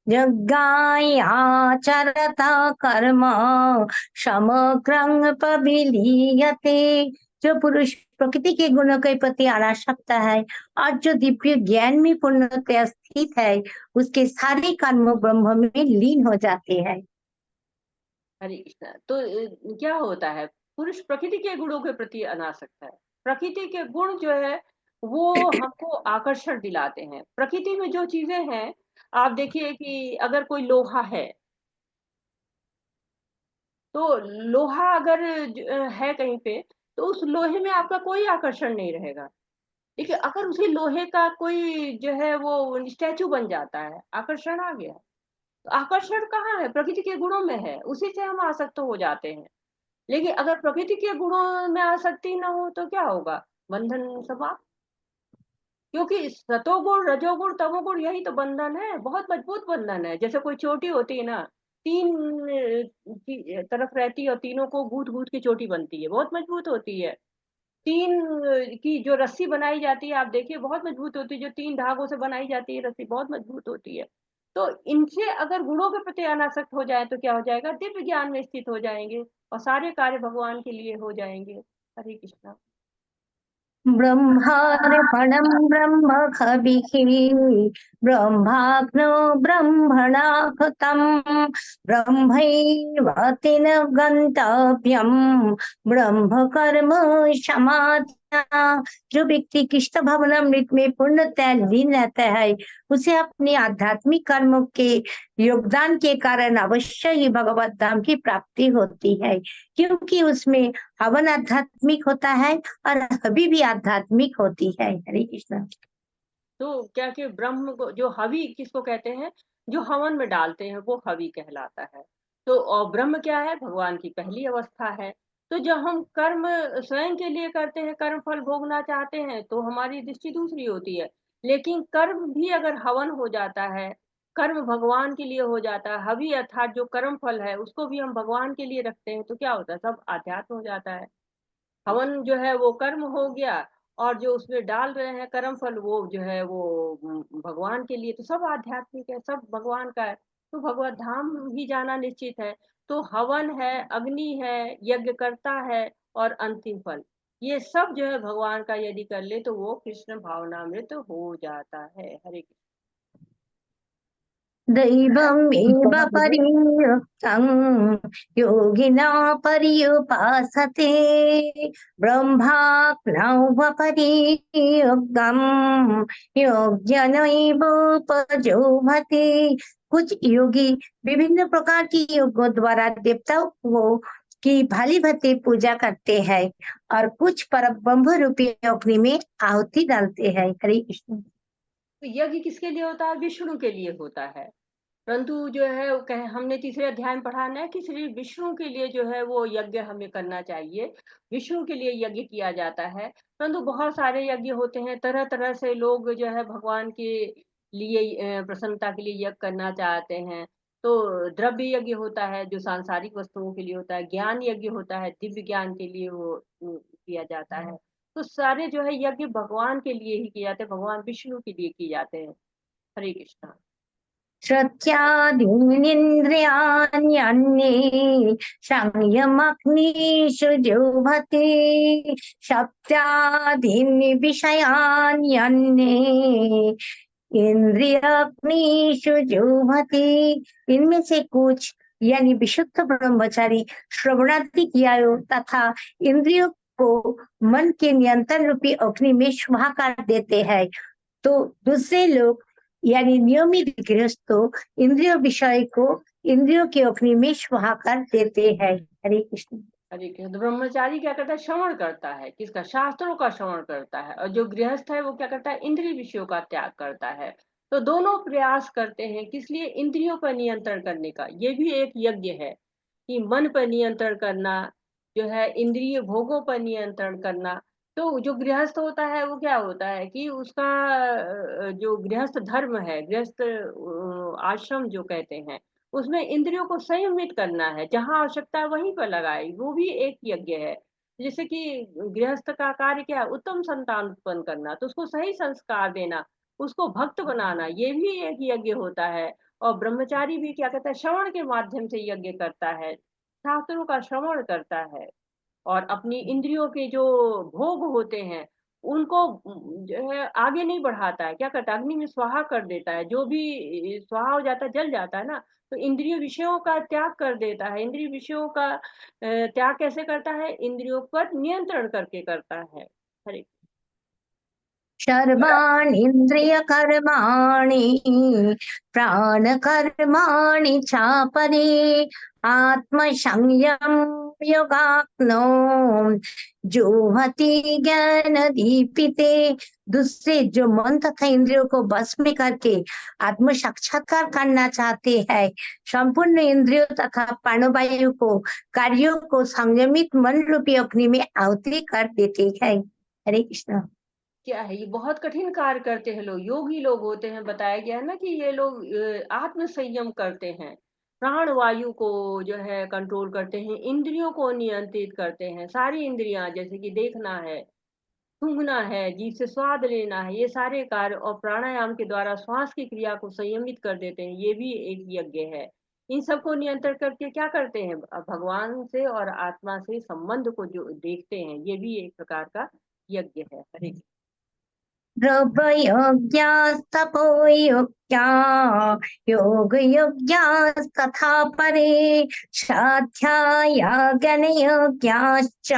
Speaker 2: जज्ञायाचरत कर्म समग्रं प्रविलीयते। जो पुरुष प्रकृति के गुणों के प्रति अनासक्त है और जो दिव्य ज्ञान में पूर्णतया स्थित है, उसके सारे कर्म ब्रह्म में लीन हो जाते हैं।
Speaker 1: हरे कृष्ण। तो क्या होता है, पुरुष प्रकृति के गुणों के प्रति अनासक्त है। प्रकृति के गुण जो है वो हमको आकर्षण दिलाते हैं। प्रकृति में जो चीजें हैं, आप देखिए कि अगर कोई लोहा है तो लोहा अगर है कहीं पे तो उस लोहे में आपका कोई आकर्षण नहीं रहेगा। देखिए अगर उसी लोहे का कोई जो है वो स्टैचू बन जाता है, आकर्षण आ गया। तो आकर्षण कहाँ है, प्रकृति के गुणों में है, उसी से हम आसक्त हो जाते हैं। लेकिन अगर प्रकृति के गुणों में आसक्ति ना हो तो क्या होगा, बंधन समाप्त। क्योंकि सतोगुण रजोगुण तमोगुण यही तो बंधन है, बहुत मजबूत बंधन है। जैसे कोई चोटी होती है ना, 3 तरफ रहती है और तीनों को गूंथ गूंथ के चोटी बनती है, बहुत मजबूत होती है। 3 की जो रस्सी बनाई जाती है आप देखिए बहुत मजबूत होती है, जो 3 धागों से बनाई जाती है रस्सी बहुत मजबूत होती है। तो इनसे अगर गुणों के प्रति अनासक्त हो जाए तो क्या हो जाएगा, दिव्य ज्ञान में स्थित हो जाएंगे और सारे कार्य भगवान के लिए हो जाएंगे। हरे कृष्णा।
Speaker 2: ब्रह्मार्पणं ब्रह्म कविः ब्रह्माग्नो ब्रह्मणाहुतं ब्रह्मैवाति न गन्तव्यं ब्रह्म कर्म समाधिना। जो व्यक्ति कृष्ण भवनामृत में पूर्णतः लीन रहता है उसे अपने आध्यात्मिक कर्मों के योगदान के कारण अवश्य ही भगवत धाम की प्राप्ति होती है, क्योंकि उसमें हवन आध्यात्मिक होता है और हवि भी आध्यात्मिक होती है। हरे कृष्ण।
Speaker 1: तो क्या कि ब्रह्म को जो हवि किसको कहते हैं, जो हवन में डालते हैं वो हवि कहलाता है। तो और ब्रह्म क्या है, भगवान की पहली अवस्था है। तो जब हम कर्म स्वयं के लिए करते हैं, कर्म फल भोगना चाहते हैं, तो हमारी दृष्टि दूसरी होती है। लेकिन कर्म भी अगर हवन हो जाता है, कर्म भगवान के लिए हो जाता है, हवि अर्थात जो कर्म फल है उसको भी हम भगवान के लिए रखते हैं, तो क्या होता है, सब आध्यात्म हो जाता है। हवन जो है वो कर्म हो गया और जो उसमें डाल रहे हैं कर्म फल वो जो है वो भगवान के लिए, तो सब आध्यात्मिक है, सब भगवान का है। तो भगवत धाम ही जाना निश्चित है। तो हवन है, अग्नि है, यज्ञ करता है और अंतिम फल, ये सब जो है भगवान का यदि कर ले तो वो कृष्ण भावनामृत हो जाता है। हरे कृष्ण।
Speaker 2: दैवमेव परियुक्तं योगिना पर्युपासते ब्रह्माग्नौ परियुक्तं योग्यनैवोपजुह्वति। कुछ योगी विभिन्न प्रकार की योगों द्वारा देवताओं को की भाली भांति पूजा करते हैं और कुछ पर ब्रह्म रूपी अग्नि में आहुति डालते हैं। हरे कृष्ण।
Speaker 1: तो यज्ञ किसके लिए होता है, विष्णु के लिए होता है। परंतु जो है वो कहे, हमने तीसरे अध्याय में पढ़ा ना कि श्री विष्णु के लिए जो है वो यज्ञ हमें करना चाहिए, विष्णु के लिए यज्ञ किया जाता है। परंतु बहुत सारे यज्ञ होते हैं, तरह तरह से लोग जो है भगवान के लिए प्रसन्नता के लिए यज्ञ करना चाहते हैं। तो द्रव्य यज्ञ होता है जो सांसारिक वस्तुओं के लिए होता है, ज्ञान यज्ञ होता है, दिव्य ज्ञान के लिए वो किया जाता है। तो सारे जो है यज्ञ भगवान के लिए ही किए जाते हैं, भगवान विष्णु के लिए किए जाते हैं। हरे कृष्णा।
Speaker 2: श्रुत्यादीनिन्द्रियाण्यन्ये संयमग्निषु जुह्वति शब्दादीन् विषयान्यन्ये इंद्रियाग्निषु जुह्वति। इनमें से कुछ यानी विशुद्ध ब्रह्मचारी श्रवणादि क्रियाओं तथा इंद्रियों को मन के नियंत्रण रूपी अग्नि में सुहा कर देते हैं। तो दूसरे लोग यानी नियमित गृहस्थों इंद्रियों विषय को इंद्रियों की अग्नि में सुहा कर देते हैं। हरे कृष्ण।
Speaker 1: हरे कृष्ण। तो ब्रह्मचारी क्या करता है, श्रवण करता है, किसका, शास्त्रों का श्रवण करता है। और जो गृहस्थ है वो क्या करता है, इंद्रिय विषयों का त्याग करता है। तो दोनों प्रयास करते हैं, किस लिए, इंद्रियों पर नियंत्रण करने का। ये भी एक यज्ञ है कि मन पर नियंत्रण करना, जो है इंद्रिय भोगों पर नियंत्रण करना। तो जो गृहस्थ होता है वो क्या होता है कि उसका जो गृहस्थ धर्म है, गृहस्थ आश्रम जो कहते हैं, उसमें इंद्रियों को संयमित करना है, जहां आवश्यकता है वहीं पर लगाए, वो भी एक यज्ञ है। जैसे कि गृहस्थ का कार्य क्या है, उत्तम संतान उत्पन्न करना, तो उसको सही संस्कार देना, उसको भक्त बनाना, ये भी एक यज्ञ होता है। और ब्रह्मचारी भी क्या कहता है, श्रवण के माध्यम से यज्ञ करता है, शास्त्रों का श्रवण करता है और अपनी इंद्रियों के जो भोग होते हैं उनको जो है आगे नहीं बढ़ाता है, क्या करता है, अग्नि में स्वाहा कर देता है। जो भी स्वाहा हो जाता है, जल जाता है ना, तो इंद्रिय विषयों का त्याग कर देता है। इंद्रिय विषयों का त्याग कैसे करता है, इंद्रियों पर नियंत्रण करके करता है। हरे
Speaker 2: सर्वाणीन्द्रिय कर्माणि प्राण कर्माणि चापरे आत्म संयम योगाग्नो जुह्वति ज्ञान दीपिते। दूसरे जो मन तथा इंद्रियों को बस में करके आत्म साक्षात्कार करना चाहते हैं, संपूर्ण इंद्रियों तथा प्राणवायु को कार्यों को संयमित मन रूपी अग्नि में आहुति कर देते हैं। हरे कृष्ण।
Speaker 1: क्या है, ये बहुत कठिन कार्य करते हैं लोग, योगी लोग होते हैं। बताया गया है ना कि ये लोग आत्म संयम करते हैं, प्राण वायु को जो है कंट्रोल करते हैं, इंद्रियों को नियंत्रित करते हैं, सारी इंद्रियां, जैसे कि देखना है, सूंघना है, जीभ से स्वाद लेना है, ये सारे कार्य और प्राणायाम के द्वारा श्वास की क्रिया को संयमित कर देते हैं, ये भी एक यज्ञ है। इन सबको नियंत्रण करके क्या करते हैं, भगवान से और आत्मा से संबंध को जो देखते हैं, ये भी एक प्रकार का यज्ञ है। हरे कृष्ण।
Speaker 2: ब्रह्मयोग्यास्तपोयोग्या योगयोग्यास्तथा परे स्वाध्यायाज्ञानयोग्याश्च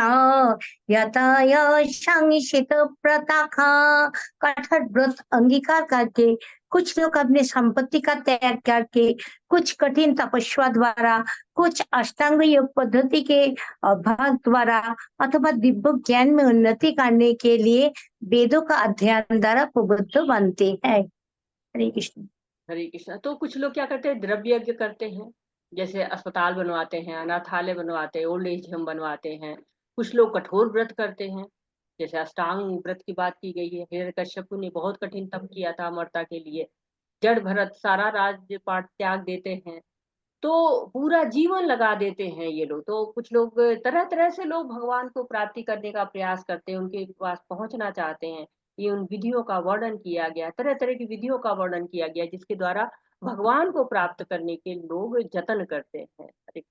Speaker 2: यतया संशित प्रताखा। कठोर व्रत अंगीकार करके कुछ लोग अपने संपत्ति का त्याग करके, कुछ कठिन तपस्या द्वारा, कुछ अष्टांग योग पद्धति के अभ्यास द्वारा अथवा दिव्य ज्ञान में उन्नति करने के लिए वेदों का अध्ययन द्वारा प्रबुद्ध बनते हैं। हरे कृष्ण।
Speaker 1: हरे कृष्ण। तो कुछ लोग क्या करते हैं, द्रव्य यज्ञ करते हैं, जैसे अस्पताल बनवाते हैं, अनाथालय बनवाते हैं, ओल्ड एज होम बनवाते हैं। कुछ लोग कठोर व्रत करते हैं, जैसे अष्टांग व्रत की बात की गई है। हिरण्यकश्यपु ने बहुत कठिन तप किया था अमरता के लिए। जड़ भरत सारा राजपाट त्याग देते हैं, तो पूरा जीवन लगा देते हैं ये लोग। तो कुछ लोग तरह तरह से लोग भगवान को प्राप्ति करने का प्रयास करते हैं, उनके पास पहुंचना चाहते हैं। ये उन विधियों का वर्णन किया गया, तरह तरह की विधियों का वर्णन किया गया, जिसके द्वारा भगवान को प्राप्त करने के लोग जतन करते हैं। हरे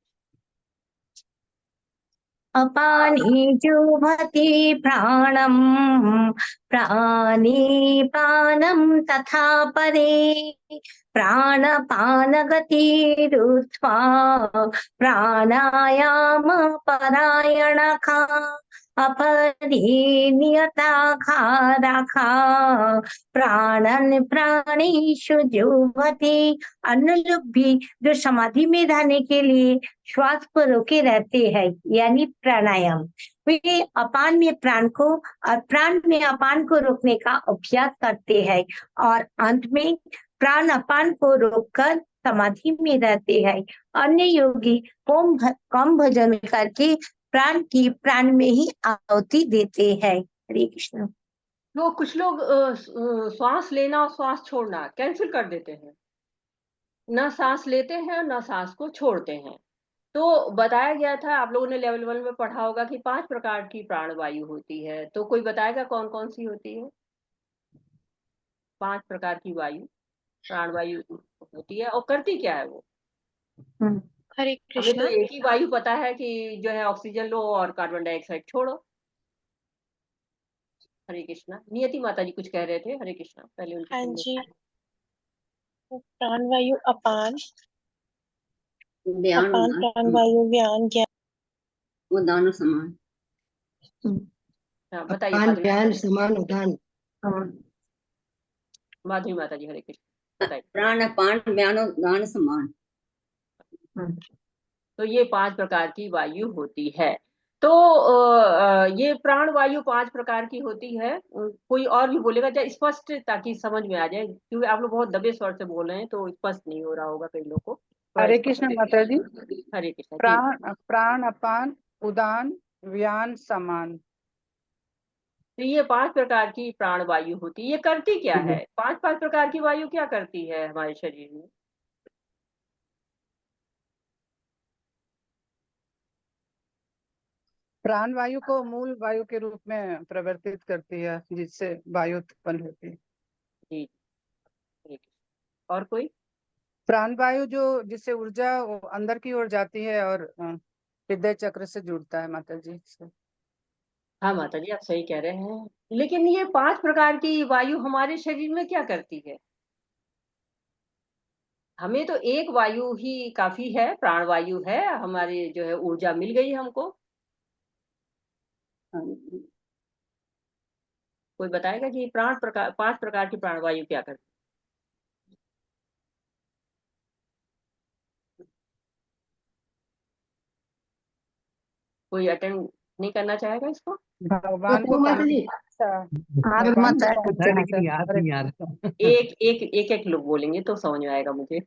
Speaker 2: अपानी जुह्वति प्राणम प्राणीपानं तथा परे प्राणपान गतिरुत्वा प्राणायाम परायणखा अपरि नियताखाराखा प्राणन प्राणेषु जुह्वति। अन्य लोग भी जो समाधि में रहने के लिए श्वास को रोके रहते हैं, यानी प्राणायाम, वे अपान में प्राण को और प्राण में अपान को रोकने का अभ्यास करते हैं और अंत में प्राण अपान को रोककर समाधि में रहते हैं। अन्य योगी कम भजन करके प्राण की प्राण में ही आहुति देते हैं। हरे कृष्ण।
Speaker 1: तो कुछ लोग श्वास लेना और श्वास छोड़ना कैंसिल कर देते हैं, ना सांस लेते हैं ना सांस को छोड़ते हैं। तो बताया गया था, आप लोगों ने लेवल 1 में पढ़ा होगा कि 5 प्रकार की प्राणवायु होती है। तो कोई बताएगा कौन कौन सी होती है? 5 प्रकार की वायु, प्राणवायु होती है, और करती क्या है वो?
Speaker 5: हरे
Speaker 1: हमें तो
Speaker 5: कृष्णा।
Speaker 1: एक ही वायु पता है कि जो है ऑक्सीजन लो और कार्बन डाइऑक्साइड छोड़ो। हरे कृष्णा। नियति माता जी कुछ कह रहे थे, हरे कृष्णा, पहले उनकी
Speaker 5: हाँ
Speaker 1: सुनने
Speaker 5: जी,
Speaker 1: दीजिए।
Speaker 5: प्राणवायु अपान,
Speaker 10: व्यान
Speaker 5: अपान
Speaker 10: उदान
Speaker 5: प्राणवायु व्यान ज्ञान।
Speaker 10: उदान समान।
Speaker 1: हाँ, बताइए
Speaker 11: अपान
Speaker 1: माधुरी
Speaker 11: व्यान
Speaker 1: माता जी।
Speaker 11: समान उदान।
Speaker 1: माधुरी माता जी हरे कृष्ण, बताइए।
Speaker 10: प्राण अपान व्यान उदान समान।
Speaker 1: तो ये 5 प्रकार की वायु होती है। तो ये प्राण वायु 5 प्रकार की होती है। कोई और भी बोलेगा क्या स्पष्ट, ताकि समझ में आ जाए, क्योंकि आप लोग बहुत दबे स्वर से बोल रहे हैं तो स्पष्ट नहीं हो रहा होगा कई लोगों को। थोड़ा
Speaker 9: हरे
Speaker 1: स्पष्ट।
Speaker 9: कृष्ण माता जी।
Speaker 1: हरे कृष्ण जी।
Speaker 9: प्राण अपान उदान व्यान समान।
Speaker 1: तो ये 5 प्रकार की प्राण वायु होती है। ये करती क्या है? 5 प्रकार की वायु क्या करती है हमारे शरीर में?
Speaker 9: प्राण वायु को मूल वायु के रूप में परिवर्तित करती है, जिससे वायु उत्पन्न होती है।
Speaker 1: जी, हरे कृष्ण। और कोई?
Speaker 9: प्राण वायु जो जिससे ऊर्जा वो अंदर की ओर जाती है और हृदय चक्र से जुड़ता है माता जी से।
Speaker 1: हाँ माता जी, आप सही कह रहे हैं, लेकिन ये 5 प्रकार की वायु हमारे शरीर में क्या करती है? हमें तो एक वायु ही काफी है, प्राण वायु है, हमारी जो है ऊर्जा मिल गई हमको। कोई बताएगा कि 5 प्रकार की प्राण वायु क्या करती है? कोई अटेंड नहीं करना चाहेगा इसको?
Speaker 9: भगवान को
Speaker 11: माता जी
Speaker 9: भगवान को
Speaker 7: लेकिन याद नहीं आ रहा।
Speaker 1: एक लोग बोलेंगे तो समझ में आएगा मुझे।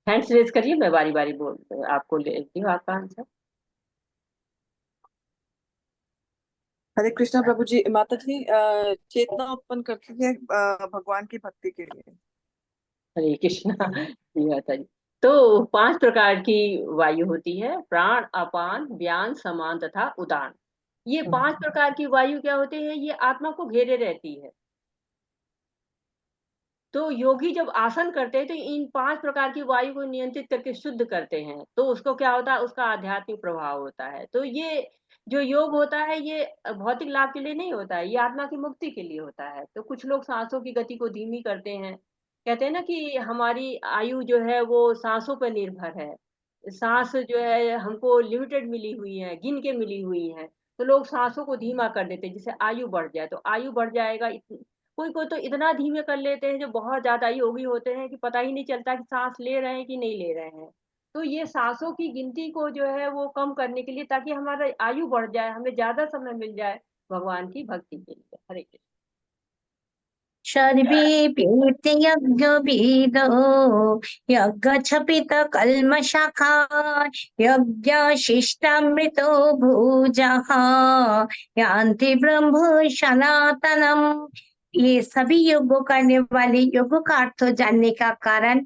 Speaker 1: हैंड्स रेज करिए, मैं बारी बारी बोल आपको लेती हूँ आपका आंसर।
Speaker 12: हरे कृष्णा प्रभु जी। माता जी चेतना उत्पन्न करती है भगवान की भक्ति के लिए।
Speaker 1: हरे कृष्णा जी माता जी। तो 5 प्रकार की वायु होती है, प्राण, अपान, व्यान, समान तथा उदान। ये 5 प्रकार की वायु क्या होते हैं, ये आत्मा को घेरे रहती है। तो योगी जब आसन करते हैं तो इन 5 प्रकार की वायु को नियंत्रित करके शुद्ध करते हैं, तो उसको क्या होता है, उसका आध्यात्मिक प्रभाव होता है। तो ये जो योग होता है ये भौतिक लाभ के लिए नहीं होता है, ये आत्मा की मुक्ति के लिए होता है। तो कुछ लोग साँसों की गति को धीमी करते हैं। कहते हैं ना कि हमारी आयु जो है वो साँसों पर निर्भर है। साँस जो है हमको लिमिटेड मिली हुई है, गिन के मिली हुई है। तो लोग साँसों को धीमा कर देते हैं जिससे आयु बढ़ जाए, तो आयु बढ़ जाएगा। कोई-कोई तो इतना धीमे कर लेते हैं जो बहुत ज़्यादा योगी होते हैं कि पता ही नहीं चलता कि साँस ले रहे हैं कि नहीं ले रहे हैं। तो ये साँसों की गिनती को जो है वो कम करने के लिए, ताकि हमारा आयु बढ़ जाए, हमें ज़्यादा समय मिल जाए भगवान की भक्ति के लिए। हरे कृष्ण।
Speaker 2: सर्वेऽप्येते यज्ञविदो यज्ञक्षपित कल्मषाखा यज्ञशिष्टामृतो भुजः यान्ति ब्रह्म सनातनम। ये सभी योगों करने वाले योगों का अर्थ जानने का कारण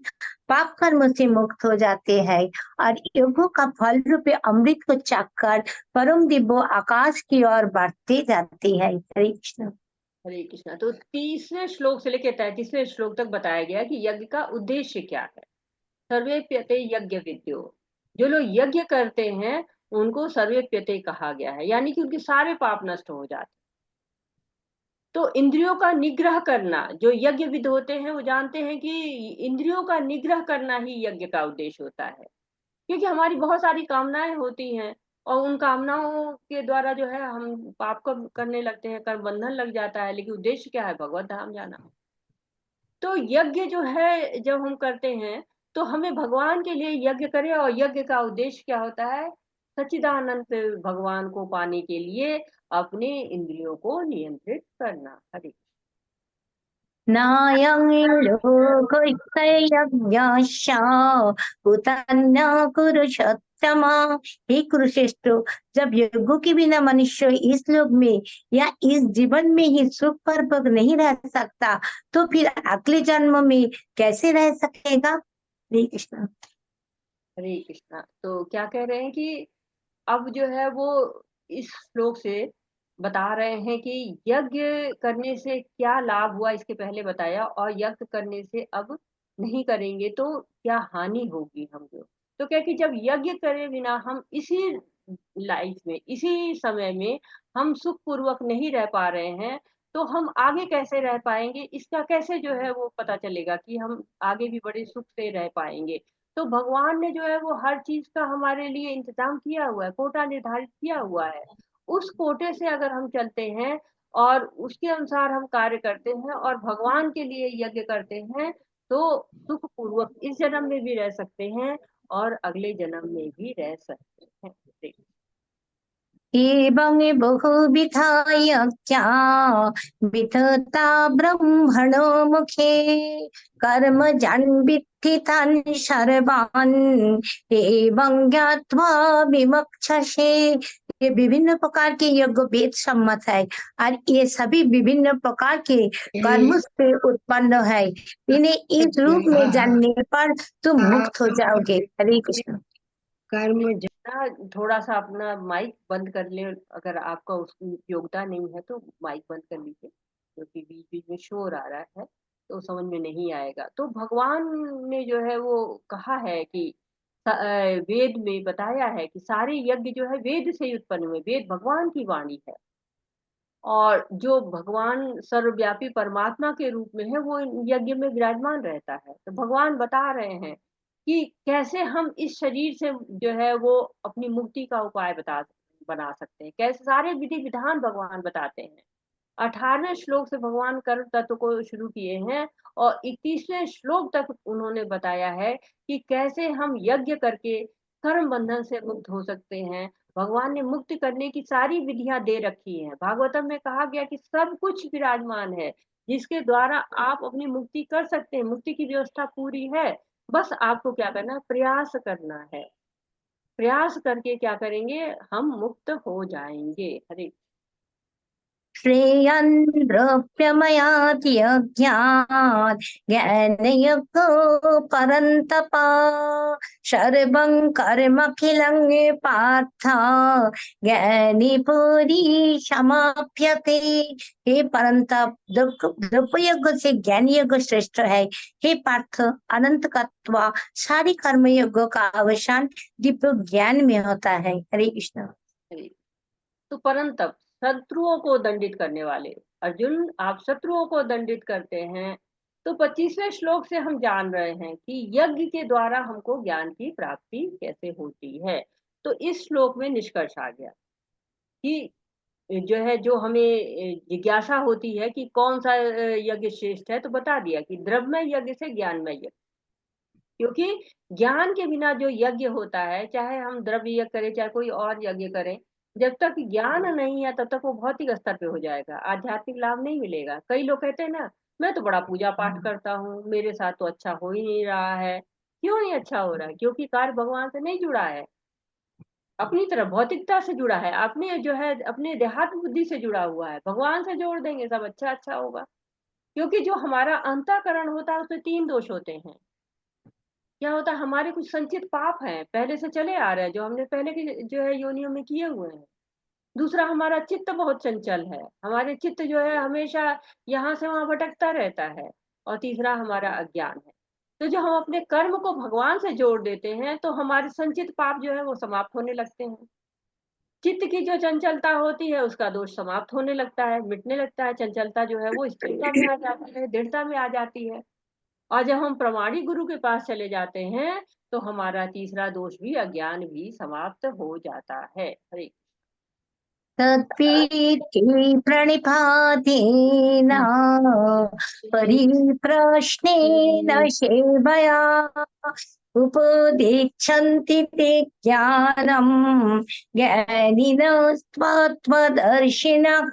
Speaker 2: पाप कर्म से मुक्त हो जाते हैं और योगों का फल रूपे अमृत को चाखकर परम दिव्य आकाश की ओर बढ़ते जाते हैं। हरे कृष्ण।
Speaker 1: हरे कृष्णा। तो 30वें श्लोक से लेकर 33वें श्लोक तक बताया गया कि यज्ञ का उद्देश्य क्या है। सर्वेप्यते यज्ञ विद्यो, जो लोग यज्ञ करते हैं उनको सर्वेप्यते कहा गया है, यानी कि उनके सारे पाप नष्ट हो जाते हैं। तो इंद्रियों का निग्रह करना, जो यज्ञ विद होते हैं वो जानते हैं कि इंद्रियों का निग्रह करना ही यज्ञ का उद्देश्य होता है। क्योंकि हमारी बहुत सारी कामनाएं होती हैं और उन कामनाओं के द्वारा जो है हम पाप को करने लगते हैं, कर्म बंधन लग जाता है, लेकिन उद्देश्य क्या है, भगवत धाम जाना। तो यज्ञ जो है जब हम करते हैं तो हमें भगवान के लिए यज्ञ करें, और यज्ञ का उद्देश्य क्या होता है, सच्चिदानंद भगवान को पाने के लिए अपने इंद्रियों को नियंत्रित करना। हरे
Speaker 2: नायं लोकस्य यज्ञस्य कुतन्य कुरुषोत्तमा। हे कुरुश्रेष्ठ, जब यज्ञों के बिना मनुष्य इस लोक में या इस जीवन में ही सुख पूर्वक नहीं रह सकता, तो फिर अगले जन्म में कैसे रह सकेगा। हरे कृष्ण।
Speaker 1: हरे कृष्णा। तो क्या कह रहे हैं कि अब जो है वो इस श्लोक से बता रहे हैं कि यज्ञ करने से क्या लाभ हुआ, इसके पहले बताया, और यज्ञ करने से अब नहीं करेंगे तो क्या हानि होगी हमको। तो क्या कि जब यज्ञ करे बिना हम इसी लाइफ में, इसी समय में हम सुख पूर्वक नहीं रह पा रहे हैं, तो हम आगे कैसे रह पाएंगे, इसका कैसे जो है वो पता चलेगा कि हम आगे भी बड़े सुख से रह पाएंगे। तो भगवान ने जो है वो हर चीज का हमारे लिए इंतजाम किया हुआ है, कोटा निर्धारित किया हुआ है। उस कोटे से अगर हम चलते हैं और उसके अनुसार हम कार्य करते हैं और भगवान के लिए यज्ञ करते हैं, तो सुख पूर्वक इस जन्म में भी रह सकते हैं और अगले जन्म में भी रह सकते हैं।
Speaker 2: एवं बहुविधा यज्ञा विधता ब्रह्मणो मुखे कर्म जन्विद्धि तान् सर्वान् एवं ज्ञात्वा विमोक्षसे। ये विभिन्न प्रकार के यज्ञ वेद सम्मत है और ये सभी विभिन्न प्रकार के कर्म से उत्पन्न है। इन्हें इस रूप में जानने पर तुम मुक्त हो जाओगे। हरे कृष्ण।
Speaker 1: कर्म थोड़ा सा अपना माइक बंद कर ले, अगर आपका उसकी योग्यता नहीं है तो माइक बंद कर लीजिए, क्योंकि बीच बीच में शोर आ रहा है तो समझ में नहीं आएगा। तो भगवान ने जो है वो कहा है कि वेद में बताया है कि सारे यज्ञ जो है वेद से ही उत्पन्न हुए, वेद भगवान की वाणी है, और जो भगवान सर्वव्यापी परमात्मा के रूप में है वो यज्ञ में विराजमान रहता है। तो भगवान बता रहे हैं कि कैसे हम इस शरीर से जो है वो अपनी मुक्ति का उपाय बना सकते हैं, कैसे सारे विधि विधान भगवान बताते हैं। 18वें श्लोक से भगवान कर्म तत्व को शुरू किए हैं और 21वें श्लोक तक उन्होंने बताया है कि कैसे हम यज्ञ करके कर्म बंधन से मुक्त हो सकते हैं। भगवान ने मुक्त करने की सारी विधियां दे रखी हैं। भागवतम में कहा गया कि सब कुछ विराजमान है जिसके द्वारा आप अपनी मुक्ति कर सकते हैं। मुक्ति की व्यवस्था पूरी है, बस आपको क्या करना है, प्रयास करना है। प्रयास करके क्या करेंगे, हम मुक्त हो जाएंगे। हरे
Speaker 2: श्रेयन्नृप्यमयाति यज्ञात् ज्ञानयज्ञो परन्तप सर्वं कर्मखिलं पार्थ ज्ञानिपुरी समाप्यते। हे परंतप द्रव्य यज्ञ से ज्ञान यज्ञ श्रेष्ठ है। हे पार्थ, अनंत तत्व सारी कर्म यज्ञ का अवसान दिव्य ज्ञान में होता है। हरे कृष्ण।
Speaker 1: तो परंतप शत्रुओं को दंडित करने वाले अर्जुन, आप शत्रुओं को दंडित करते हैं। तो 25वें श्लोक से हम जान रहे हैं कि यज्ञ के द्वारा हमको ज्ञान की प्राप्ति कैसे होती है। तो इस श्लोक में निष्कर्ष आ गया कि जो है, जो हमें जिज्ञासा होती है कि कौन सा यज्ञ श्रेष्ठ है, तो बता दिया कि द्रव्यमय यज्ञ से ज्ञानमय यज्ञ। क्योंकि ज्ञान के बिना जो यज्ञ होता है, चाहे हम द्रव्य यज्ञ करें चाहे कोई और यज्ञ करें, जब तक ज्ञान नहीं है तब तक वो भौतिक स्तर पे हो जाएगा, आध्यात्मिक लाभ नहीं मिलेगा। कई लोग कहते हैं ना, मैं तो बड़ा पूजा पाठ करता हूँ, मेरे साथ तो अच्छा हो ही नहीं रहा है। क्यों नहीं अच्छा हो रहा है? क्योंकि कार्य भगवान से नहीं जुड़ा है, अपनी तरफ भौतिकता से जुड़ा है, अपने जो है अपने देहात्म बुद्धि से जुड़ा हुआ है। भगवान से जोड़ देंगे सब अच्छा अच्छा होगा। क्योंकि जो हमारा अंतःकरण होता है उसमें 3 दोष होते हैं। क्या होता है, हमारे कुछ संचित पाप हैं, पहले से चले आ रहे हैं, जो हमने पहले की जो है योनियों में किए हुए हैं। दूसरा, हमारा चित्त बहुत चंचल है, हमारे चित्त जो है हमेशा यहाँ से वहां भटकता रहता है। और तीसरा, हमारा अज्ञान है। तो जो हम अपने कर्म को भगवान से जोड़ देते हैं तो हमारे संचित पाप जो है वो समाप्त होने लगते हैं। चित्त की जो चंचलता होती है उसका दोष समाप्त होने लगता है, मिटने लगता है। चंचलता जो है वो स्थिरता में आ जाती है, दृढ़ता में आ जाती है। और जब हम प्रमाणी गुरु के पास चले जाते हैं तो हमारा तीसरा दोष भी, अज्ञान भी समाप्त हो जाता है। हरे
Speaker 2: तत्पीति प्रणिपातेन परिप्रश्नेन सेवया उपदेक्षन्ति ते ज्ञानम् ज्ञानिनस्त्वत्वदर्शिनः।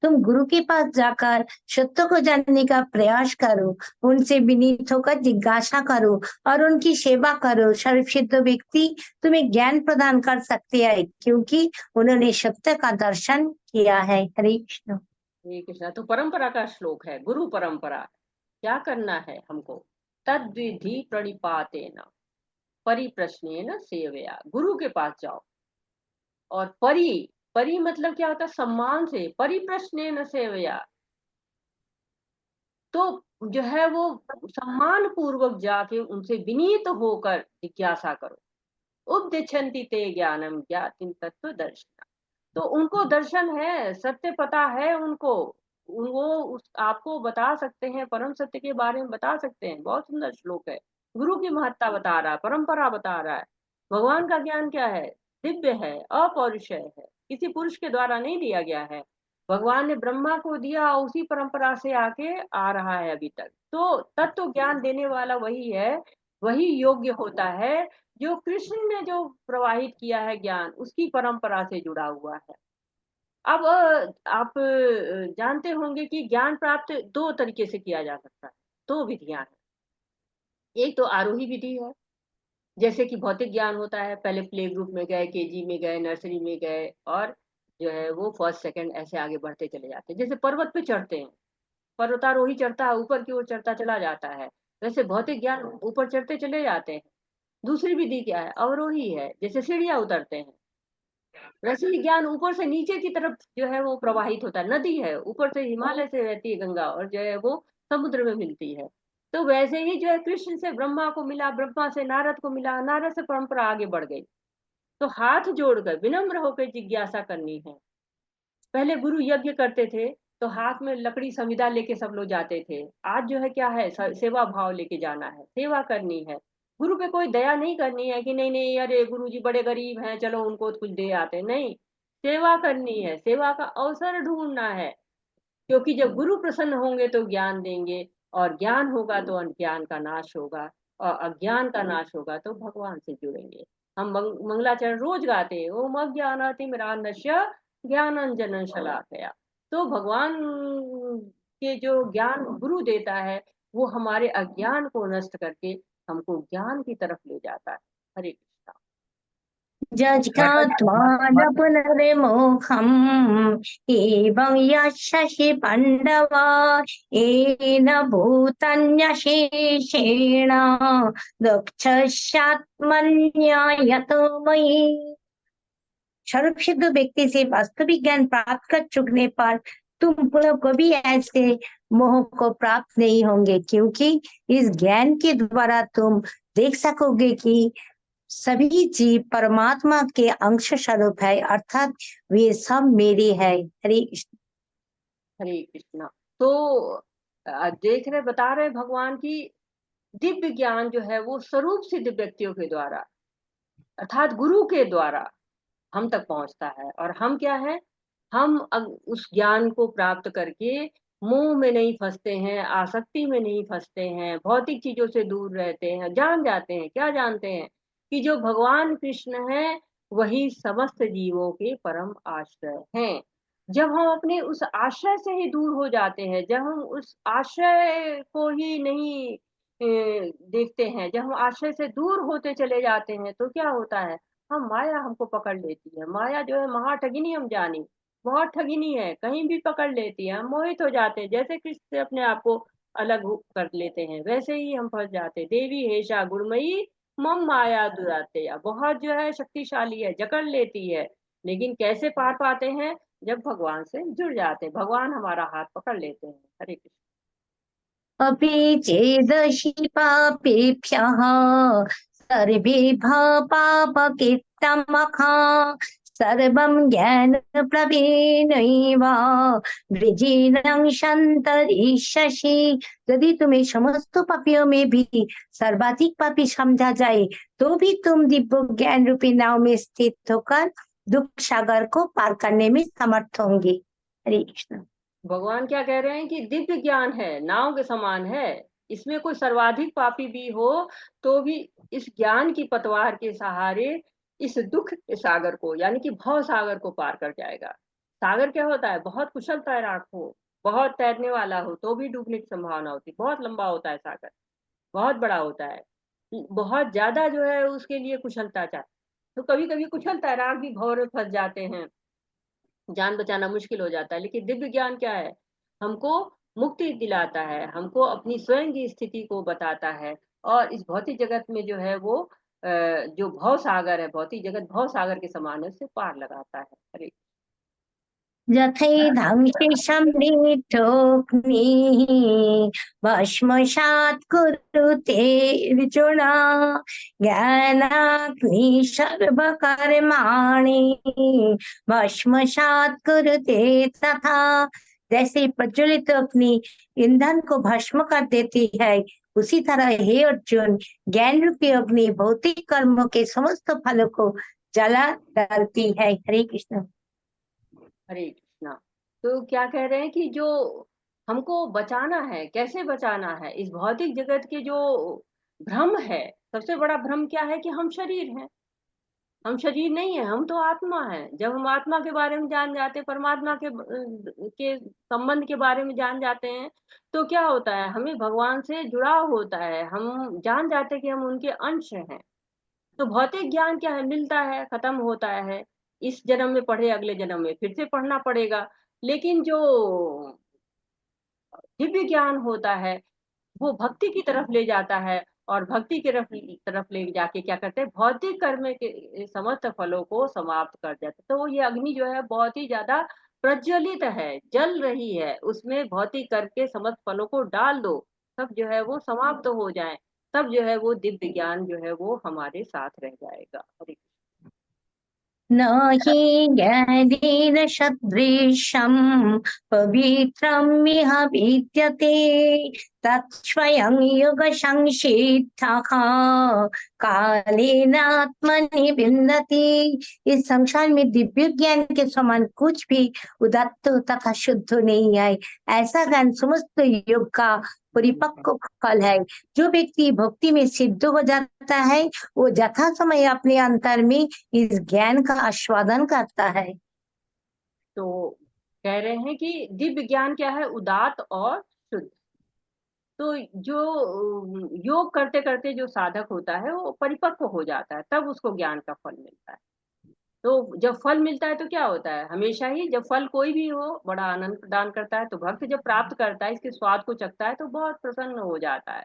Speaker 2: तुम गुरु के पास जाकर सत्य को जानने का प्रयास करो, उनसे विनीत होकर जिज्ञासा करो और उनकी सेवा करो। सर्वसिद्ध व्यक्ति तुम्हें ज्ञान प्रदान कर सकते हैं क्योंकि उन्होंने सत्य का दर्शन किया है। हरे कृष्ण।
Speaker 1: हरे कृष्णा। तो परंपरा का श्लोक है, गुरु परंपरा। क्या करना है हमको? तद्विधि प्रणिपातेन परिप्रश्नेन सेवया। गुरु के पास जाओ और परि मतलब क्या होता है? सम्मान से। परिप्रश्नेन सेवया, तो जो है वो सम्मान पूर्वक जाके उनसे विनीत होकर जिज्ञासा करो। उपदिच्छन्ति ते ज्ञानम ज्ञातिम तत्व दर्शन। तो उनको दर्शन है, सत्य पता है उनको, वो आपको बता सकते हैं, परम सत्य के बारे में बता सकते हैं। बहुत सुंदर श्लोक है, गुरु की महत्ता बता रहा है, परंपरा बता रहा है। भगवान का ज्ञान क्या है? दिव्य है, अपौरुषेय है, किसी पुरुष के द्वारा नहीं दिया गया है। भगवान ने ब्रह्मा को दिया, उसी परंपरा से आके आ रहा है अभी तक। तो तत्व ज्ञान देने वाला वही है, वही योग्य होता है जो कृष्ण ने जो प्रवाहित किया है ज्ञान, उसकी परंपरा से जुड़ा हुआ है। अब आप जानते होंगे कि ज्ञान प्राप्त 2 तरीके से किया जा सकता है, 2 विधियां हैं। एक तो आरोही विधि है, जैसे कि भौतिक ज्ञान होता है, पहले प्ले ग्रुप में गए, केजी में गए, नर्सरी में गए, और जो है वो फर्स्ट सेकंड ऐसे आगे बढ़ते चले जाते हैं। जैसे पर्वत पे चढ़ते हैं, पर्वतारोही चढ़ता है, ऊपर की ओर चढ़ता चला जाता है, वैसे भौतिक ज्ञान ऊपर चढ़ते चले जाते हैं। दूसरी विधि क्या है? अवरोही है, जैसे सीढ़ियां उतरते हैं। वैसे ही ज्ञान ऊपर से नीचे की तरफ जो है वो प्रवाहित होता है। नदी है, ऊपर से हिमालय से बहती है गंगा, और जो है वो समुद्र में मिलती है। तो वैसे ही जो है कृष्ण से ब्रह्मा को मिला, ब्रह्मा से नारद को मिला, नारद से परंपरा आगे बढ़ गई। तो हाथ जोड़कर विनम्र होकर जिज्ञासा करनी है। पहले गुरु यज्ञ करते थे तो हाथ में लकड़ी संविदा लेके सब लोग जाते थे। आज जो है क्या है, सेवा भाव लेके जाना है, सेवा करनी है। गुरु पे कोई दया नहीं करनी है कि नहीं नहीं अरे गुरु जी बड़े गरीब हैं, चलो उनको कुछ दे आते। नहीं, सेवा करनी है, सेवा का अवसर ढूंढना है। क्योंकि जब गुरु प्रसन्न होंगे तो ज्ञान देंगे, और ज्ञान होगा तो अज्ञान का नाश होगा, और अज्ञान का नाश होगा तो भगवान से जुड़ेंगे। हम मंगलाचरण रोज गाते हैं, ओम अज्ञानातिमिरान्धस्य ज्ञानांजन शलाकया। तो भगवान के जो ज्ञान गुरु देता है वो हमारे अज्ञान को नष्ट करके हमको ज्ञान की तरफ ले जाता है। हरे कृष्णा।
Speaker 2: जज्ञात्वा पुनर्मोहम् एवं यशसि पाण्डवा येन भूतन्यशेषेण दक्षस्यात्मन्यायतो मयि। सर्वसिद्ध व्यक्ति से वास्तविक ज्ञान प्राप्त कर चुकने पर तुम पुनः कभी ऐसे मोह को प्राप्त नहीं होंगे, क्योंकि इस ज्ञान के द्वारा तुम देख सकोगे कि सभी जीव परमात्मा के अंश स्वरूप है, अर्थात वे सब मेरे है। हरे कृष्ण।
Speaker 1: हरे कृष्णा। तो देख रहे बता रहे भगवान की दिव्य ज्ञान जो है वो स्वरूप सिद्ध व्यक्तियों के द्वारा अर्थात गुरु के द्वारा हम तक पहुंचता है। और हम क्या है, हम उस ज्ञान को प्राप्त करके मोह में नहीं फंसते हैं, आसक्ति में नहीं फंसते हैं, भौतिक चीजों से दूर रहते हैं। जान जाते हैं, क्या जानते हैं कि जो भगवान कृष्ण है वही समस्त जीवों के परम आश्रय हैं। जब हम अपने उस आश्रय से ही दूर हो जाते हैं, जब हम उस आश्रय को ही नहीं देखते हैं, जब हम आश्रय से दूर होते चले जाते हैं, तो क्या होता है, हम माया हमको पकड़ लेती है। माया जो है महा ठगिनी हम जानी, बहुत ठगिनी है, कहीं भी पकड़ लेती है। हम मोहित हो जाते हैं, जैसे कृष्ण से अपने आप को अलग कर लेते हैं वैसे ही हम फंस जाते हैं। देवी हेषा गुणमयी मम माया दुराते, बहुत जो है शक्तिशाली है, जकड़ लेती है। लेकिन कैसे पार पाते हैं, जब भगवान से जुड़ जाते हैं, भगवान हमारा हाथ पकड़ लेते हैं। हरे कृष्ण।
Speaker 2: अपि चेदशि पापेभ्यः सर्वेभ्यः पापकृत्तमखा सर्वं ज्ञानप्लवेनैव वृजिनं सन्तरिष्यसि। यदि तुम्हें समस्त पापियों में भी सर्वाधिक पापी समझा जाए तो भी तुम दिव्य ज्ञान रूपी नाव में स्थित होकर दुख सागर को पार करने में समर्थ होंगे। हरे कृष्ण।
Speaker 1: भगवान क्या कह रहे हैं कि दिव्य ज्ञान है, नाव के समान है। इसमें कोई सर्वाधिक पापी भी हो तो भी इस ज्ञान की पतवार के सहारे इस दुख के सागर को यानी कि भव सागर को पार कर जाएगा। सागर क्या होता है, बहुत कुशल तैराक हो, बहुत तैरने वाला हो तो भी डूबने की संभावना होती है। बहुत लंबा होता है सागर, बहुत बड़ा होता है, बहुत ज्यादा जो है उसके लिए कुशलता चाहिए। तो कभी कभी कुशल तैराक भी भंवर में फंस जाते हैं, जान बचाना मुश्किल हो जाता है। लेकिन दिव्य ज्ञान क्या है, हमको मुक्ति दिलाता है, हमको अपनी स्वयं की स्थिति को बताता है। और इस भौतिक जगत में जो है वो जो भव सागर है, भौतिक जगत भव सागर के समान है, उससे पार लगाता है। हरे
Speaker 2: यथैधांसि समृद्धोऽग्निः भस्मसात् कुरुते अर्जुन ज्ञानाग्निः सर्वकर्माणि भस्मसात् कुरुते तथा। जैसे प्रज्वलित अग्नि ईंधन को भस्म कर देती है, उसी तरह हे अर्जुन ज्ञान रूपी अग्नि भौतिक कर्मों के समस्त फलों को जला डालती है। हरे कृष्ण।
Speaker 1: हरे कृष्णा। तो क्या कह रहे हैं कि जो हमको बचाना है, कैसे बचाना है, इस भौतिक जगत के जो भ्रम है, सबसे बड़ा भ्रम क्या है कि हम शरीर हैं। हम शरीर नहीं है, हम तो आत्मा है। जब हम आत्मा के बारे में जान जाते हैं, परमात्मा के संबंध के बारे में जान जाते हैं, तो क्या होता है, हमें भगवान से जुड़ाव होता है। हम जान जाते हैं कि हम उनके अंश हैं। तो भौतिक ज्ञान क्या है, मिलता है, खत्म होता है। इस जन्म में पढ़े, अगले जन्म में फिर से पढ़ना पड़ेगा। लेकिन जो दिव्य ज्ञान होता है वो भक्ति की तरफ ले जाता है, और भक्ति की तरफ ले जाके क्या करते हैं, भौतिक कर्म के समस्त फलों को समाप्त कर देते हैं। तो ये अग्नि जो है बहुत ही ज्यादा प्रज्वलित है, जल रही है, उसमें भौतिक कर्म के समस्त फलों को डाल दो, तब जो है वो समाप्त हो जाए, तब जो है वो दिव्य ज्ञान जो है वो हमारे साथ रह जाएगा। हरे
Speaker 2: न हि ज्ञानेन सदृशं पवित्रम् इह विद्यते तत्स्वयं योगसंसिद्धः कालेन आत्मनि विन्दति। इस संसार में दिव्य ज्ञान के समान कुछ भी उदात्त तथा शुद्ध नहीं है। ऐसा ज्ञान समस्त योग का परिपक्व फल है। जो व्यक्ति भक्ति में सिद्ध हो जाता है वो यथा समय अपने अंतर में इस ज्ञान का आस्वादन करता है।
Speaker 1: तो कह रहे हैं कि दिव्य ज्ञान क्या है, उदात्त और शुद्ध। तो जो योग करते करते जो साधक होता है वो परिपक्व हो जाता है, तब उसको ज्ञान का फल मिलता है। तो जब फल मिलता है तो क्या होता है, हमेशा ही जब फल कोई भी हो बड़ा आनंद प्रदान करता है, तो भक्त जब प्राप्त करता है, इसके स्वाद को चखता है तो बहुत प्रसन्न हो जाता है।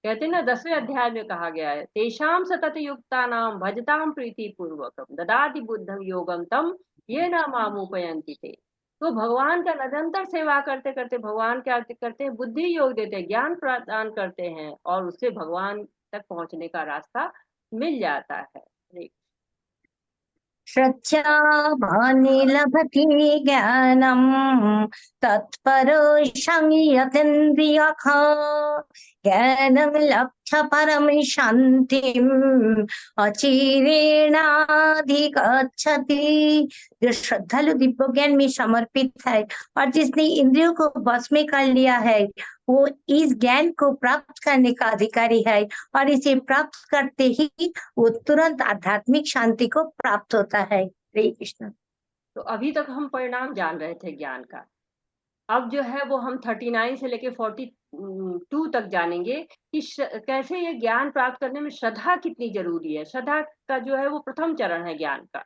Speaker 1: कहते हैं ना 10वें अध्याय में कहा गया है, तेषां सतत युक्तानां भजतां प्रीति पूर्वकम ददाति बुद्धं योगम तम ये न मामुपयन्ति ते। तो भगवान का निरंतर सेवा करते करते भगवान क्या करते हैं, बुद्धि योग देते हैं, ज्ञान प्रदान करते हैं और उससे भगवान तक पहुंचने का रास्ता मिल जाता है।
Speaker 2: श्रद्धावान् लभते ज्ञानम् तत्परो संयतेन्द्रियः ज्ञानं लब्ध्वा परम शान्तिम् अचिरेणाधिगच्छति। जो श्रद्धालु दिव्य ज्ञान में समर्पित है और जिसने इंद्रियों को वश में कर लिया है, वो इस ज्ञान को प्राप्त करने का अधिकारी है और इसे प्राप्त करते ही वो तुरंत आध्यात्मिक शांति को प्राप्त होता है। हरे कृष्ण।
Speaker 1: तो अभी तक हम परिणाम जान रहे थे ज्ञान का, अब जो है वो हम 39 से लेके 42 तक जानेंगे कि कैसे ये ज्ञान प्राप्त करने में श्रद्धा कितनी जरूरी है। श्रद्धा का जो है वो प्रथम चरण है ज्ञान का।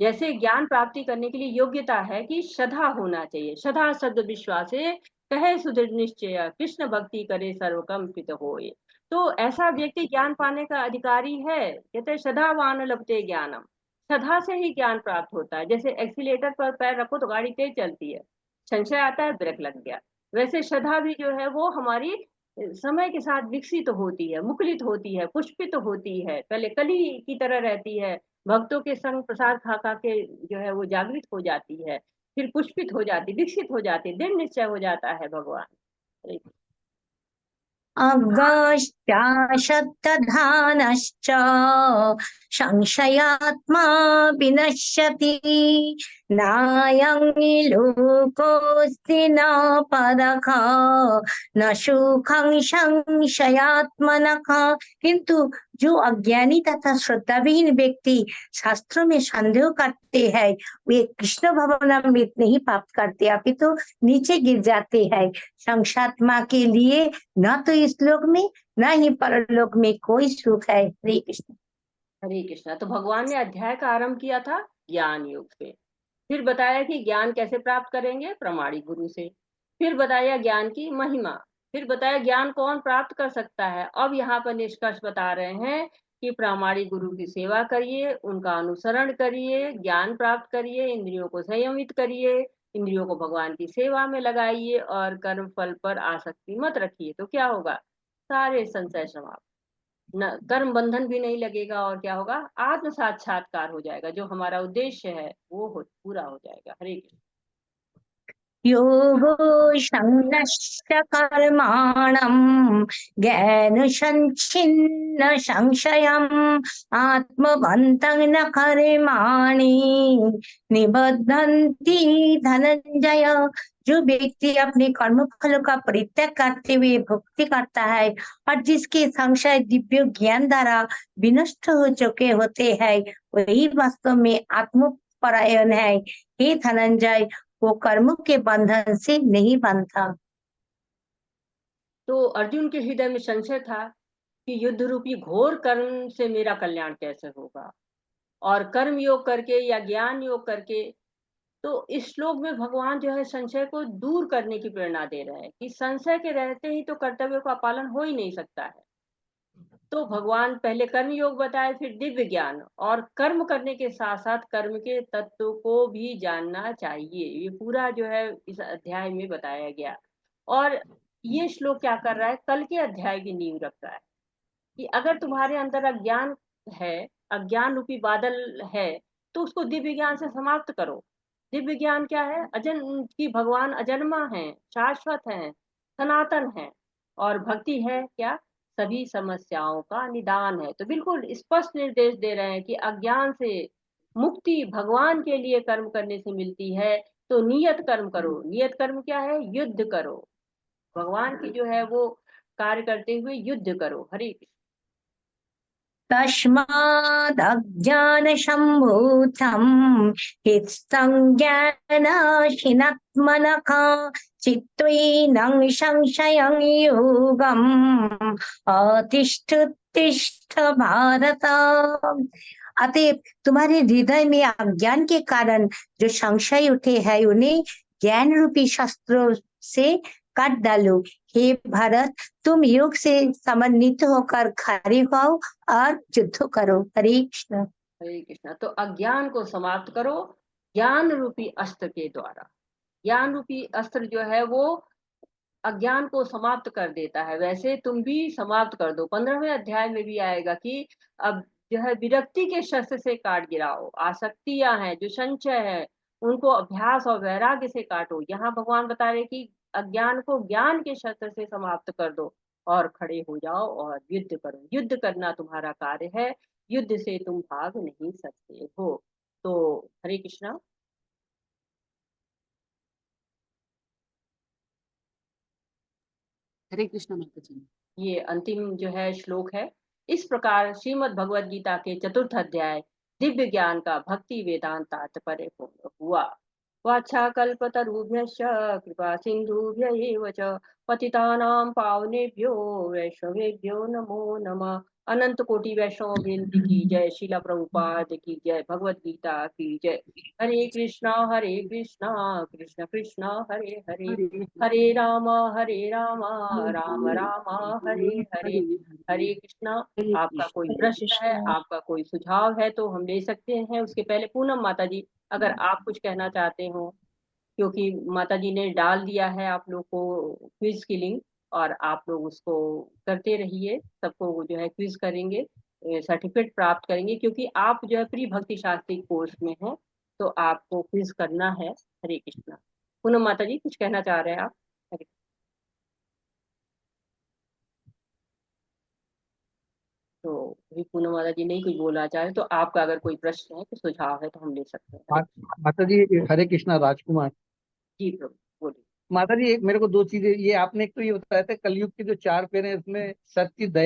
Speaker 1: जैसे ज्ञान प्राप्ति करने के लिए योग्यता है कि श्रद्धा होना चाहिए। श्रद्धा शब्द विश्वासे कहे सुदृढ़ निश्चय कृष्ण भक्ति करे सर्वकम्पित होए। तो ऐसा व्यक्ति ज्ञान पाने का अधिकारी है। कहते हैं श्रद्धावान लभते ज्ञानम, श्रद्धा से ही ज्ञान प्राप्त होता है। जैसे एक्सीलेटर पर पैर रखो तो गाड़ी तेज चलती है, संशय आता है ब्रेक लग गया, वैसे श्रद्धा भी जो है वो हमारी समय के साथ विकसित होती है, मुकुलित होती है, पुष्पित होती है। पहले कली की तरह रहती है, भक्तों के संग प्रसाद खा खा के जो है वो जागृत हो जाती है, फिर पुष्पित हो जाती, विकसित हो जाती, दृढ़ निश्चय हो जाता है भगवान।
Speaker 2: अज्ञाश्चाशब्दधानश्च संशयात्मा विनश्यति नायं लोकोऽस्ति न परः न सुखं संशयात्मनः। किंतु जो अज्ञानी तथा श्रद्धाविहीन व्यक्ति शास्त्रों में संदेह करते हैं, वे कृष्ण भवनामृत नहीं प्राप्त करते, अपितु नीचे गिर जाते हैं। संसात्मा के लिए न तो इस लोक में न ही परलोक में कोई सुख है। हरे कृष्ण।
Speaker 1: हरे कृष्णा। तो भगवान ने अध्याय का आरंभ किया था ज्ञान योग से, फिर बताया कि ज्ञान कैसे प्राप्त करेंगे, प्रमाणिक गुरु से, फिर बताया ज्ञान की महिमा, फिर बताया ज्ञान कौन प्राप्त कर सकता है। अब यहाँ पर निष्कर्ष बता रहे हैं कि प्रामाणिक गुरु की सेवा करिए, उनका अनुसरण करिए, ज्ञान प्राप्त करिए, इंद्रियों को संयमित करिए, इंद्रियों को भगवान की सेवा में लगाइए और कर्म फल पर आसक्ति मत रखिए। तो क्या होगा, सारे संशय समाप्त, न कर्म बंधन भी नहीं लगेगा, और क्या होगा, आत्म साक्षात्कार हो जाएगा, जो हमारा उद्देश्य है वो पूरा हो जाएगा। हरे कृष्ण।
Speaker 2: योगो संनश्च कर्माणं ज्ञान संच्छिन्न संशयम् आत्मवन्तं न कर्माणि निबद्धन्ति धनंजय। जो व्यक्ति अपने कर्म फलों का परित्याग करते हुए भक्ति करता है और जिसके संशय दिव्य ज्ञान द्वारा विनष्ट हो चुके होते हैं, वही वास्तव में आत्मपरायण है। हे धनंजय, वो कर्मों के बंधन से नहीं बंधता।
Speaker 1: तो अर्जुन के हृदय में संशय था कि युद्ध रूपी घोर कर्म से मेरा कल्याण कैसे होगा, और कर्म योग करके या ज्ञान योग करके। तो इस श्लोक में भगवान जो है संशय को दूर करने की प्रेरणा दे रहे हैं कि संशय के रहते ही तो कर्तव्यों का पालन हो ही नहीं सकता है। तो भगवान पहले कर्म योग बताए, फिर दिव्य ज्ञान, और कर्म करने के साथ साथ कर्म के तत्व को भी जानना चाहिए। ये पूरा जो है इस अध्याय में बताया गया। और ये श्लोक क्या कर रहा है, कल के अध्याय की नींव रख रहा है कि अगर तुम्हारे अंदर अज्ञान है, अज्ञान रूपी बादल है, तो उसको दिव्य ज्ञान से समाप्त करो। दिव्य ज्ञान क्या है, कि भगवान अजन्मा है, शाश्वत है, सनातन है, और भक्ति है क्या, सभी समस्याओं का निदान है। तो बिल्कुल स्पष्ट निर्देश दे रहे हैं कि अज्ञान से मुक्ति भगवान के लिए कर्म करने से मिलती है। तो नियत कर्म करो। नियत कर्म क्या है, युद्ध करो, भगवान की जो है वो कार्य करते हुए युद्ध करो। हरे कृष्ण।
Speaker 2: तस्मादज्ञानसम्भूतं हित्संज्ञानाशिनात्मनः चित्त्वैनं संशयं योगम् अतिष्ठ तिष्ठ भारत। अतएव तुम्हारे हृदय में अज्ञान के कारण जो संशय उठे हैं उन्हें ज्ञान रूपी शस्त्रों से काट डालो। हे भारत, तुम योग से समन्वित होकर खड़े हो और युद्ध करो। हरे कृष्ण।
Speaker 1: हरे कृष्णा। तो अज्ञान को समाप्त करो ज्ञान रूपी अस्त्र के द्वारा। ज्ञान रूपी अस्त्र जो है वो अज्ञान को समाप्त कर देता है, वैसे तुम भी समाप्त कर दो। 15वें अध्याय में भी आएगा कि अब जो है विरक्ति के शस्त्र से काट गिराओ। आसक्तियां हैं, जो संचय है, उनको अभ्यास और वैराग्य से काटो। यहाँ भगवान बता रहे कि अज्ञान को ज्ञान के शस्त्र से समाप्त कर दो और खड़े हो जाओ और युद्ध करो। युद्ध करना तुम्हारा कार्य है, युद्ध से तुम भाग नहीं सकते हो। तो हरे कृष्णा।
Speaker 3: हरे कृष्ण माता जी।
Speaker 1: ये अंतिम जो है श्लोक है। इस प्रकार श्रीमद् भगवद गीता के चतुर्थ अध्याय दिव्य ज्ञान का भक्ति वेदांत तात्पर्य पूर्ण हुआ। वाछाकल्पतरुभ्यश्च कृपा सिन्धुभ्य एव च पतितानां पावनेभ्यो वैष्णवेभ्यो नमो नमः। अनंत कोटि वैष्णव वृंद की जय। शीला प्रभुपाद की जय। भगवद गीता की जय। हरे कृष्णा कृष्ण कृष्ण हरे हरे, हरे राम राम राम हरे हरे। हरे कृष्णा। आपका कोई प्रश्न है, आपका कोई सुझाव है तो हम ले सकते हैं। उसके पहले पूनम माता जी, अगर आप कुछ कहना चाहते हो, क्योंकि माता जी ने डाल दिया है आप लोग को क्विज की लिंक, और आप लोग उसको करते रहिए। सबको वो जो है क्विज करेंगे, सर्टिफिकेट प्राप्त करेंगे, क्योंकि आप जो है प्री भक्ति शास्त्री कोर्स में हैं, तो आपको क्विज करना है। हरे कृष्णा। पूनम माता जी कुछ कहना चाह रहे हैं आप? तो अभी पूनम माता जी नहीं कुछ बोलना चाहे तो आपका अगर कोई प्रश्न है, कोई सुझाव है तो हम ले सकते हैं।
Speaker 7: माता जी हरे कृष्णा। राजकुमार।
Speaker 1: जी प्रभु बोलिए।
Speaker 7: माता जी एक मेरे को दो चीजें, ये आपने एक तो ये बताया था कलयुग के जो 4 फेरे हैं उसमें सत्य, दया